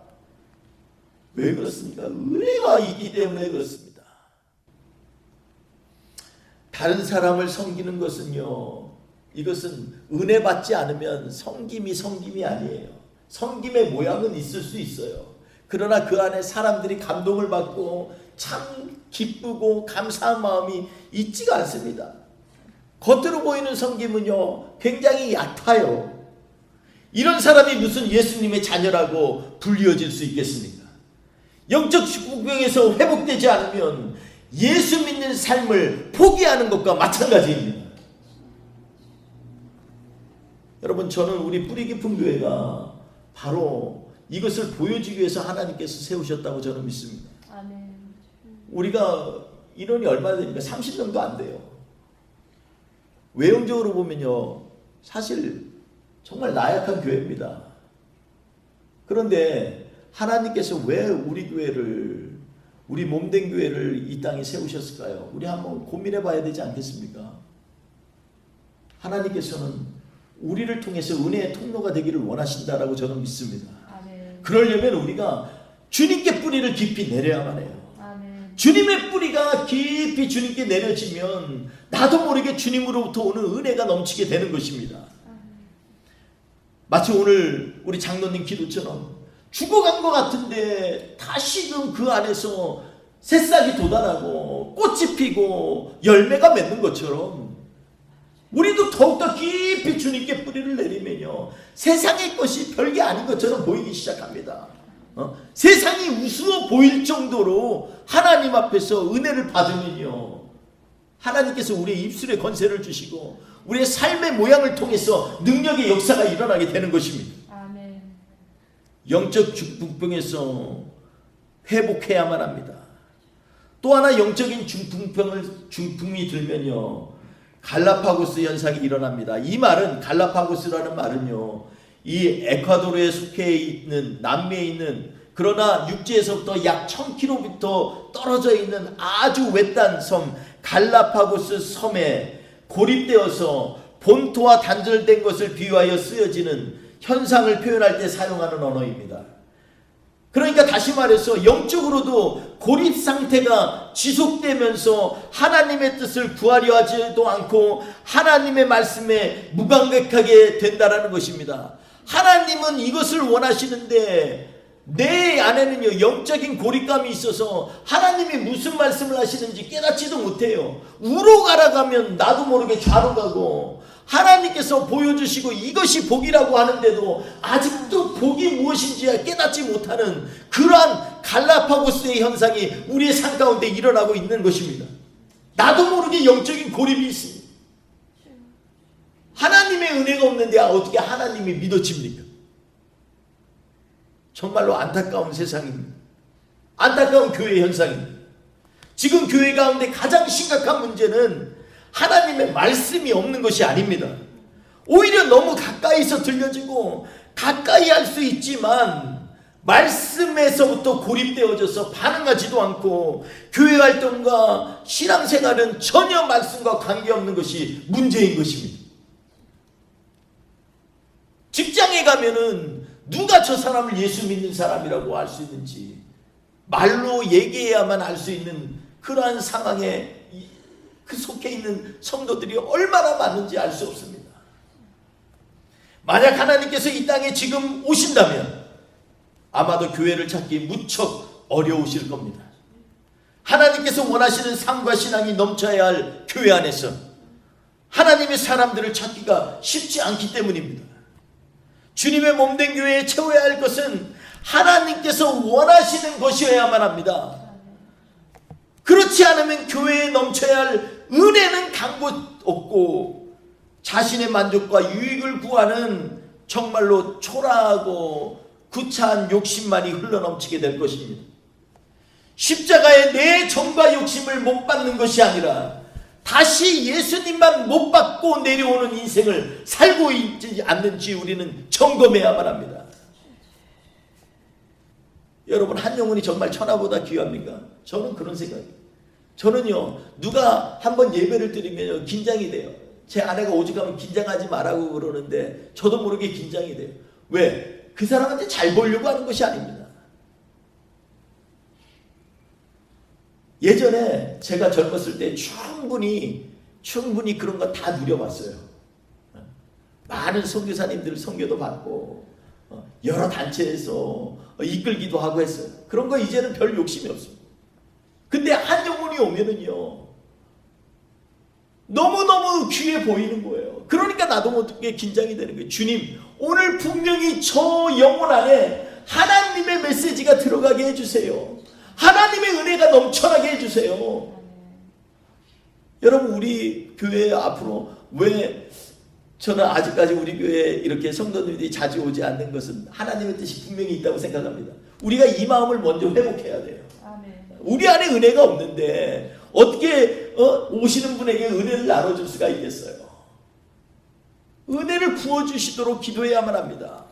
왜 그렇습니까? 은혜가 있기 때문에 그렇습니다. 다른 사람을 섬기는 것은요 이것은 은혜 받지 않으면 섬김이 아니에요. 섬김의 모양은 있을 수 있어요. 그러나 그 안에 사람들이 감동을 받고 참 기쁘고 감사한 마음이 있지가 않습니다. 겉으로 보이는 섬김은요 굉장히 얕아요. 이런 사람이 무슨 예수님의 자녀라고 불리워질 수 있겠습니까? 영적 중풍병에서 회복되지 않으면 예수 믿는 삶을 포기하는 것과 마찬가지입니다. 여러분, 저는 우리 뿌리 깊은 교회가 바로 이것을 보여주기 위해서 하나님께서 세우셨다고 저는 믿습니다. 아멘. 우리가 인원이 얼마나 됩니까? 30명도 안 돼요. 외형적으로 보면요 사실 정말 나약한 교회입니다. 그런데 하나님께서 왜 우리 교회를, 우리 몸된 교회를 이 땅에 세우셨을까요? 우리 한번 고민해 봐야 되지 않겠습니까? 하나님께서는 우리를 통해서 은혜의 통로가 되기를 원하신다라고 저는 믿습니다. 아멘. 그러려면 우리가 주님께 뿌리를 깊이 내려야만 해요. 아멘. 주님의 뿌리가 깊이 주님께 내려지면 나도 모르게 주님으로부터 오는 은혜가 넘치게 되는 것입니다. 마치 오늘 우리 장로님 기도처럼 죽어간 것 같은데 다시금 그 안에서 새싹이 돋아나고 꽃이 피고 열매가 맺는 것처럼 우리도 더욱더 깊이 주님께 뿌리를 내리면요, 세상의 것이 별게 아닌 것처럼 보이기 시작합니다. 세상이 우스워 보일 정도로 하나님 앞에서 은혜를 받으면요, 하나님께서 우리의 입술에 권세를 주시고 우리의 삶의 모양을 통해서 능력의 역사가 일어나게 되는 것입니다. 아멘. 영적 중풍병에서 회복해야만 합니다. 또 하나 영적인 중풍이 들면요, 갈라파고스 현상이 일어납니다. 이 말은, 갈라파고스라는 말은요, 이 에콰도르에 속해 있는, 남미에 있는, 그러나 육지에서부터 약 1000km 떨어져 있는 아주 외딴 섬 갈라파고스 섬에 고립되어서 본토와 단절된 것을 비유하여 쓰여지는 현상을 표현할 때 사용하는 언어입니다. 그러니까 다시 말해서 영적으로도 고립 상태가 지속되면서 하나님의 뜻을 구하려 하지도 않고 하나님의 말씀에 무감각하게 된다라는 것입니다. 하나님은 이것을 원하시는데 내 안에는요, 영적인 고립감이 있어서 하나님이 무슨 말씀을 하시는지 깨닫지도 못해요. 우로 가라가면 나도 모르게 좌로 가고, 하나님께서 보여주시고 이것이 복이라고 하는데도 아직도 복이 무엇인지 깨닫지 못하는 그러한 갈라파고스의 현상이 우리의 삶 가운데 일어나고 있는 것입니다. 나도 모르게 영적인 고립이 있습니다. 하나님의 은혜가 없는데 어떻게 하나님이 믿어집니까? 정말로 안타까운 세상입니다. 안타까운 교회 현상입니다. 지금 교회 가운데 가장 심각한 문제는 하나님의 말씀이 없는 것이 아닙니다. 오히려 너무 가까이서 들려지고 가까이 할 수 있지만 말씀에서부터 고립되어져서 반응하지도 않고 교회 활동과 신앙생활은 전혀 말씀과 관계없는 것이 문제인 것입니다. 직장에 가면은 누가 저 사람을 예수 믿는 사람이라고 알 수 있는지 말로 얘기해야만 알 수 있는 그러한 상황에 그 속해 있는 성도들이 얼마나 많은지 알 수 없습니다. 만약 하나님께서 이 땅에 지금 오신다면 아마도 교회를 찾기 무척 어려우실 겁니다. 하나님께서 원하시는 삶과 신앙이 넘쳐야 할 교회 안에서 하나님의 사람들을 찾기가 쉽지 않기 때문입니다. 주님의 몸된 교회에 채워야 할 것은 하나님께서 원하시는 것이어야만 합니다. 그렇지 않으면 교회에 넘쳐야 할 은혜는 간 곳 없고 자신의 만족과 유익을 구하는 정말로 초라하고 구차한 욕심만이 흘러넘치게 될 것입니다. 십자가에 내 정과 욕심을 못 받는 것이 아니라 다시 예수님만 못 받고 내려오는 인생을 살고 있지 않는지 우리는 점검해야만 합니다. 여러분, 한 영혼이 정말 천하보다 귀합니까? 저는 그런 생각이에요. 저는요, 누가 한번 예배를 드리면 긴장이 돼요. 제 아내가 오죽하면 긴장하지 말라고 그러는데 저도 모르게 긴장이 돼요. 왜? 그 사람한테 잘 보려고 하는 것이 아닙니다. 예전에 제가 젊었을 때 충분히 그런 거 다 누려봤어요. 많은 선교사님들 선교도 받고 여러 단체에서 이끌기도 하고 했어요. 그런 거 이제는 별 욕심이 없습니다. 근데 한 영혼이 오면은요, 너무너무 귀해 보이는 거예요. 그러니까 나도 모르게 긴장이 되는 거예요. 주님, 오늘 분명히 저 영혼 안에 하나님의 메시지가 들어가게 해주세요. 하나님의 은혜가 넘쳐나게 해주세요. 여러분, 우리 교회 앞으로 왜 저는 아직까지 우리 교회에 이렇게 성도들이 자주 오지 않는 것은 하나님의 뜻이 분명히 있다고 생각합니다. 우리가 이 마음을 먼저 회복해야 돼요. 우리 안에 은혜가 없는데 어떻게 오시는 분에게 은혜를 나눠줄 수가 있겠어요? 은혜를 부어주시도록 기도해야만 합니다.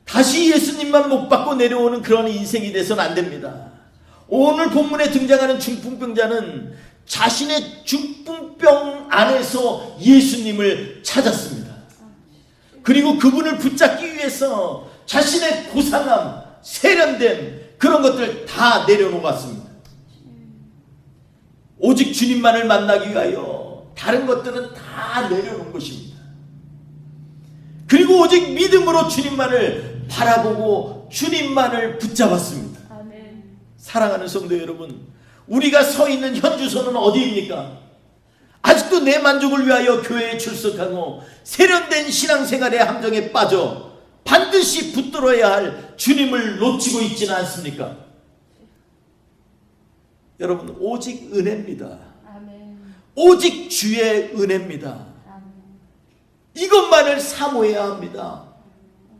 다시 예수님만 못 받고 내려오는 그런 인생이 돼서는 안 됩니다. 오늘 본문에 등장하는 중풍병자는 자신의 중풍병 안에서 예수님을 찾았습니다. 그리고 그분을 붙잡기 위해서 자신의 고상함, 세련됨, 그런 것들 다 내려놓았습니다. 오직 주님만을 만나기 위하여 다른 것들은 다 내려놓은 것입니다. 그리고 오직 믿음으로 주님만을 바라보고 주님만을 붙잡았습니다. 아멘. 사랑하는 성도 여러분, 우리가 서 있는 현 주소는 어디입니까? 아직 아직도 내 만족을 위하여 교회에 출석하고 세련된 신앙생활의 함정에 빠져 반드시 붙들어야 할 주님을 놓치고 있지는 않습니까? 여러분, 오직 은혜입니다. 아멘. 오직 주의 은혜입니다. 아멘. 이것만을 사모해야 합니다.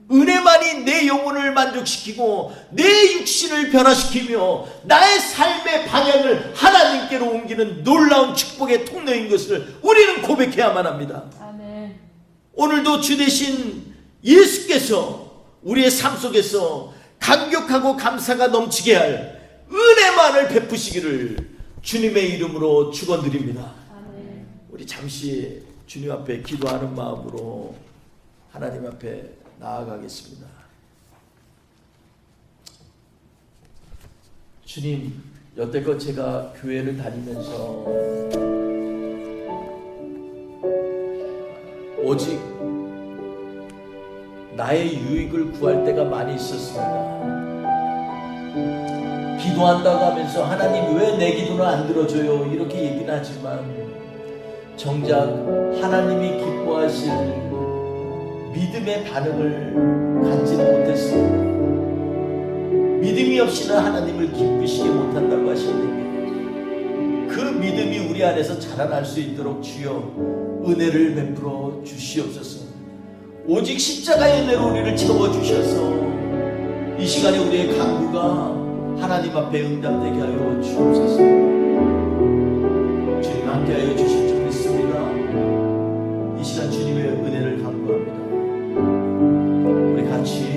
은혜만이 내 영혼을 만족시키고 내 육신을 변화시키며 나의 삶의 방향을 하나님께로 옮기는 놀라운 축복의 통로인 것을 우리는 고백해야만 합니다. 아멘. 오늘도 주 대신 예수께서 우리의 삶 속에서 감격하고 감사가 넘치게 할 은혜만을 베푸시기를 주님의 이름으로 축원드립니다. 아멘. 우리 잠시 주님 앞에 기도하는 마음으로 하나님 앞에 나아가겠습니다. 주님, 여태껏 제가 교회를 다니면서 오직 나의 유익을 구할 때가 많이 있었습니다. 기도한다고 하면서 하나님 왜 내 기도는 안 들어줘요? 이렇게 얘기는 하지만 정작 하나님이 기뻐하실 믿음의 반응을 갖지는 못했습니다. 믿음이 없이는 하나님을 기쁘시게 못한다고 하시는데 그 믿음이 우리 안에서 자라날 수 있도록 주여 은혜를 베풀어 주시옵소서. 오직 십자가의 은혜로 우리를 채워주셔서 이 시간에 우리의 간구가 하나님 앞에 응답되게 하여 주옵소서. 주님 함께하여 주실 줄 믿습니다. 이 시간 주님의 은혜를 간구합니다. 우리 같이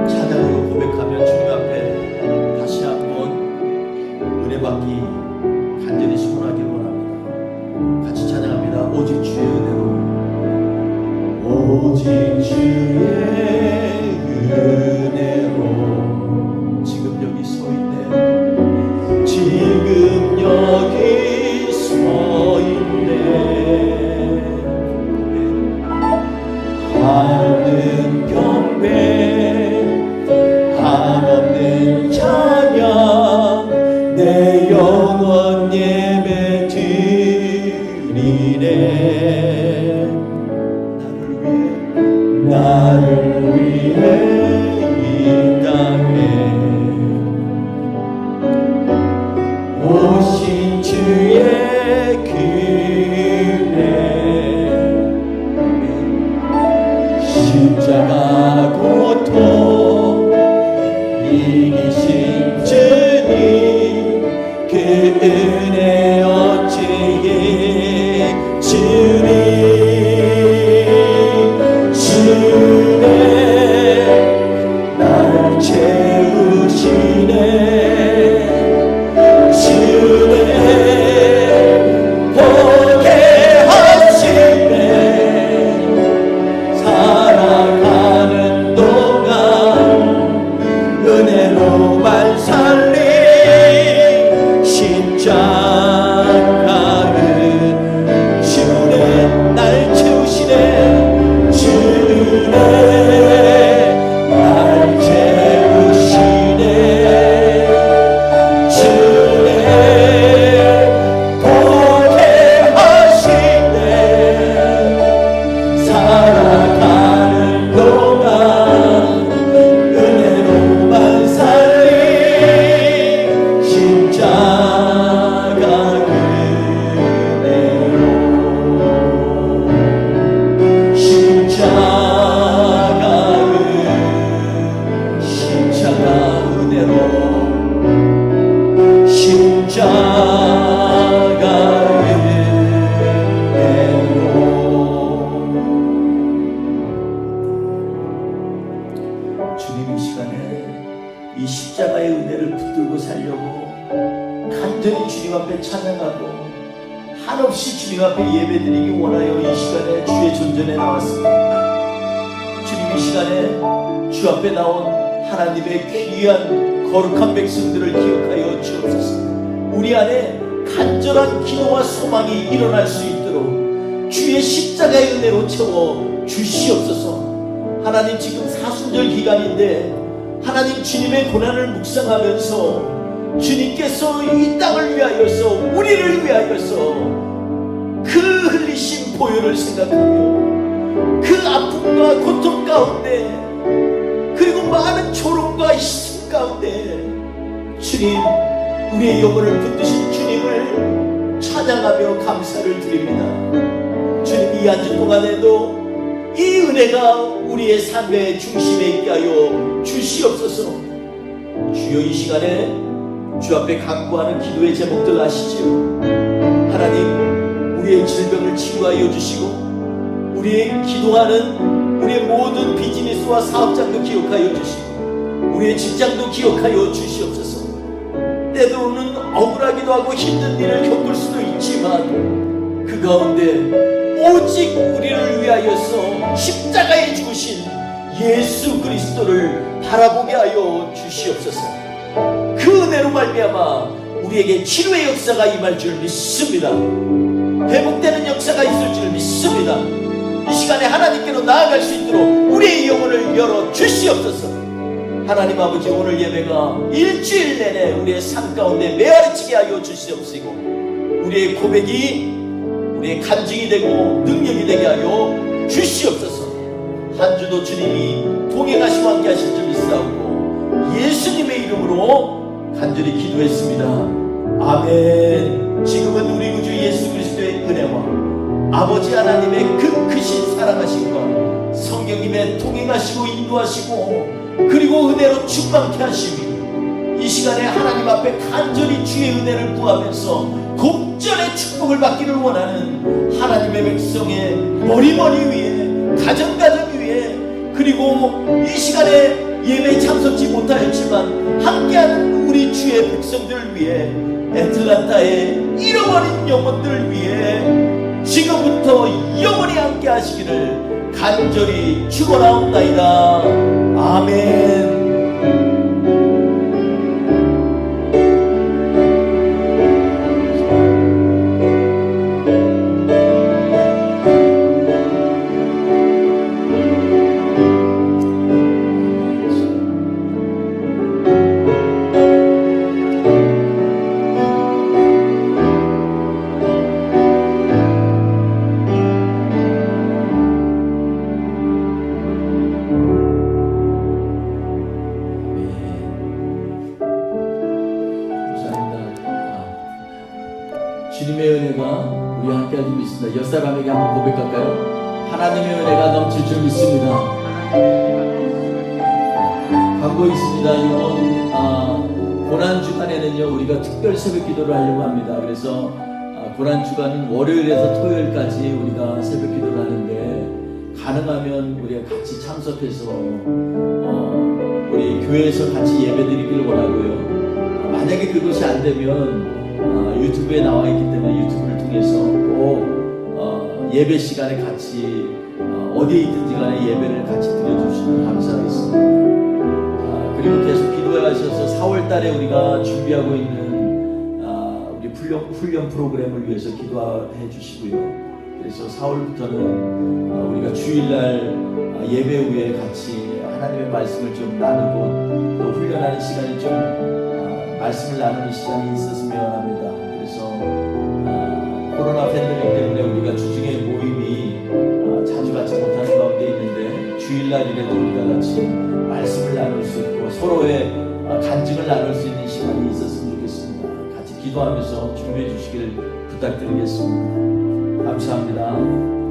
찬양으로 고백하며 주님 앞에 다시 한번 은혜 받기 간절히 소원하길 원합니다. 같이 찬양합니다. 오직 주의 은혜로, 오직 주의 은혜로 지금 여기 서 있네. 지금 여기 서 있네. 하는 경배 한없는 찬양 내 영혼 예배 드리네. 나를 위해 이 땅에 오신 주의 십자가 고통 이기신 주님 그 은혜 어찌에 주님 나를 채우시네. 주님 보게 하시네. 살아가는 동안 은혜로만 살리 십자가는 주님 날 채우시네. 주님 날 채우시네. 주님 보게 하시네. 살아가는 동안 은혜로만 살리 십자가 은혜로 십자가 은혜로 십자가 은혜로. 주님 이 시간에 이 십자가의 은혜를 붙들고 살려고 간절히 주님 앞에 찬양하고 한없이 주님 앞에 예배드리기 원하여 이 시간에 주의 존전에 나왔습니다. 주님 이 시간에 주 앞에 나온 하나님의 귀한 거룩한 백성들을 기억하여 주옵소서. 우리 안에 간절한 기도와 소망이 일어날 수 있도록 주의 십자가의 은혜로 채워 주시옵소서. 하나님, 지금 사순절 기간인데 하나님 주님의 고난을 묵상하면서 주님께서 이 땅을 위하여서 우리를 위하여서 그 흘리신 보혈을 생각하며 그 아픔과 고통 가운데 그리고 많은 조롱과 희생 가운데 주님, 우리의 영혼을 붙드신 주님을 찬양하며 감사를 드립니다. 주님, 이 한 주 동안에도 이 은혜가 우리의 삶의 중심에 있게 하여 주시옵소서. 주여, 이 시간에 주 앞에 간구하는 기도의 제목들 아시지요? 하나님, 우리의 질병을 치유하여 주시고 우리의 기도하는 우리의 모든 비즈니스와 사업장도 기억하여 주시고 우리의 직장도 기억하여 주시옵소서. 때로는 억울하기도 하고 힘든 일을 겪을 수도 있지만 그 가운데 오직 우리를 위하여서 십자가에 죽으신 예수 그리스도를 바라보게 하여 주시옵소서. 그 은혜로 말미암아 우리에게 치료의 역사가 임할 줄 믿습니다. 회복되는 역사가 있을 줄 믿습니다. 이 시간에 하나님께로 나아갈 수 있도록 우리의 영혼을 열어 주시옵소서. 하나님 아버지, 오늘 예배가 일주일 내내 우리의 삶 가운데 메아리치게 하여 주시옵시고 우리의 고백이 우리의 간증이 되고 능력이 되게 하여 주시옵소서. 한 주도 주님이 동행하시고 함께 하실 줄 믿사옵고 예수님의 이름으로 간절히 기도했습니다. 아멘. 지금은 우리 구주 예수 그리스도의 은혜와 아버지 하나님의 그 크신 사랑하심과 성령님의 동행하시고 인도하시고 그리고 은혜로 충만케 하심이 이 시간에 하나님 앞에 간절히 주의 은혜를 구하면서 공전의 축복을 받기를 원하는 하나님의 백성의 머리 위에 가정 위에 그리고 이 시간에 예배에 참석지 못하였지만 함께하는 우리 주의 백성들을 위해 애틀란타의 잃어버린 영혼들을 위해 지금부터 영원히 함께 하시기를 간절히 축원하옵나이다. 아멘. 주님의 은혜가 우리와 함께 하길 믿습니다. 옆 사람에게 한번 고백할까요? 하나님의 은혜가 넘칠 줄 믿습니다. 광고 있습니다. 이번 고난주간에는요 우리가 특별 새벽 기도를 하려고 합니다. 그래서 고난주간은 월요일에서 토요일까지 우리가 새벽 기도를 하는데 가능하면 우리가 같이 참석해서 우리 교회에서 같이 예배드리기를 원하고요. 만약에 그것이 안 되면 유튜브에 나와 있기 때문에 유튜브를 통해서 꼭 예배 시간에 같이 어디에 있든지 간에 예배를 같이 드려주시면 감사하겠습니다. 그리고 계속 기도하셔서 4월 달에 우리가 준비하고 있는 우리 훈련 프로그램을 위해서 기도해 주시고요. 그래서 4월부터는 우리가 주일날 예배 후에 같이 하나님의 말씀을 좀 나누고 또 훈련하는 시간이 좀 말씀을 나누는 시간이 있었으면 합니다. 그래서 코로나 팬데믹 때문에 우리가 주중에 모임이 자주 같이 못하는 가운데 있는데 주일날이라도 우리가 같이 말씀을 나눌 수 있고 서로의 간증을 나눌 수 있는 시간이 있었으면 좋겠습니다. 같이 기도하면서 준비해 주시길 부탁드리겠습니다. 감사합니다.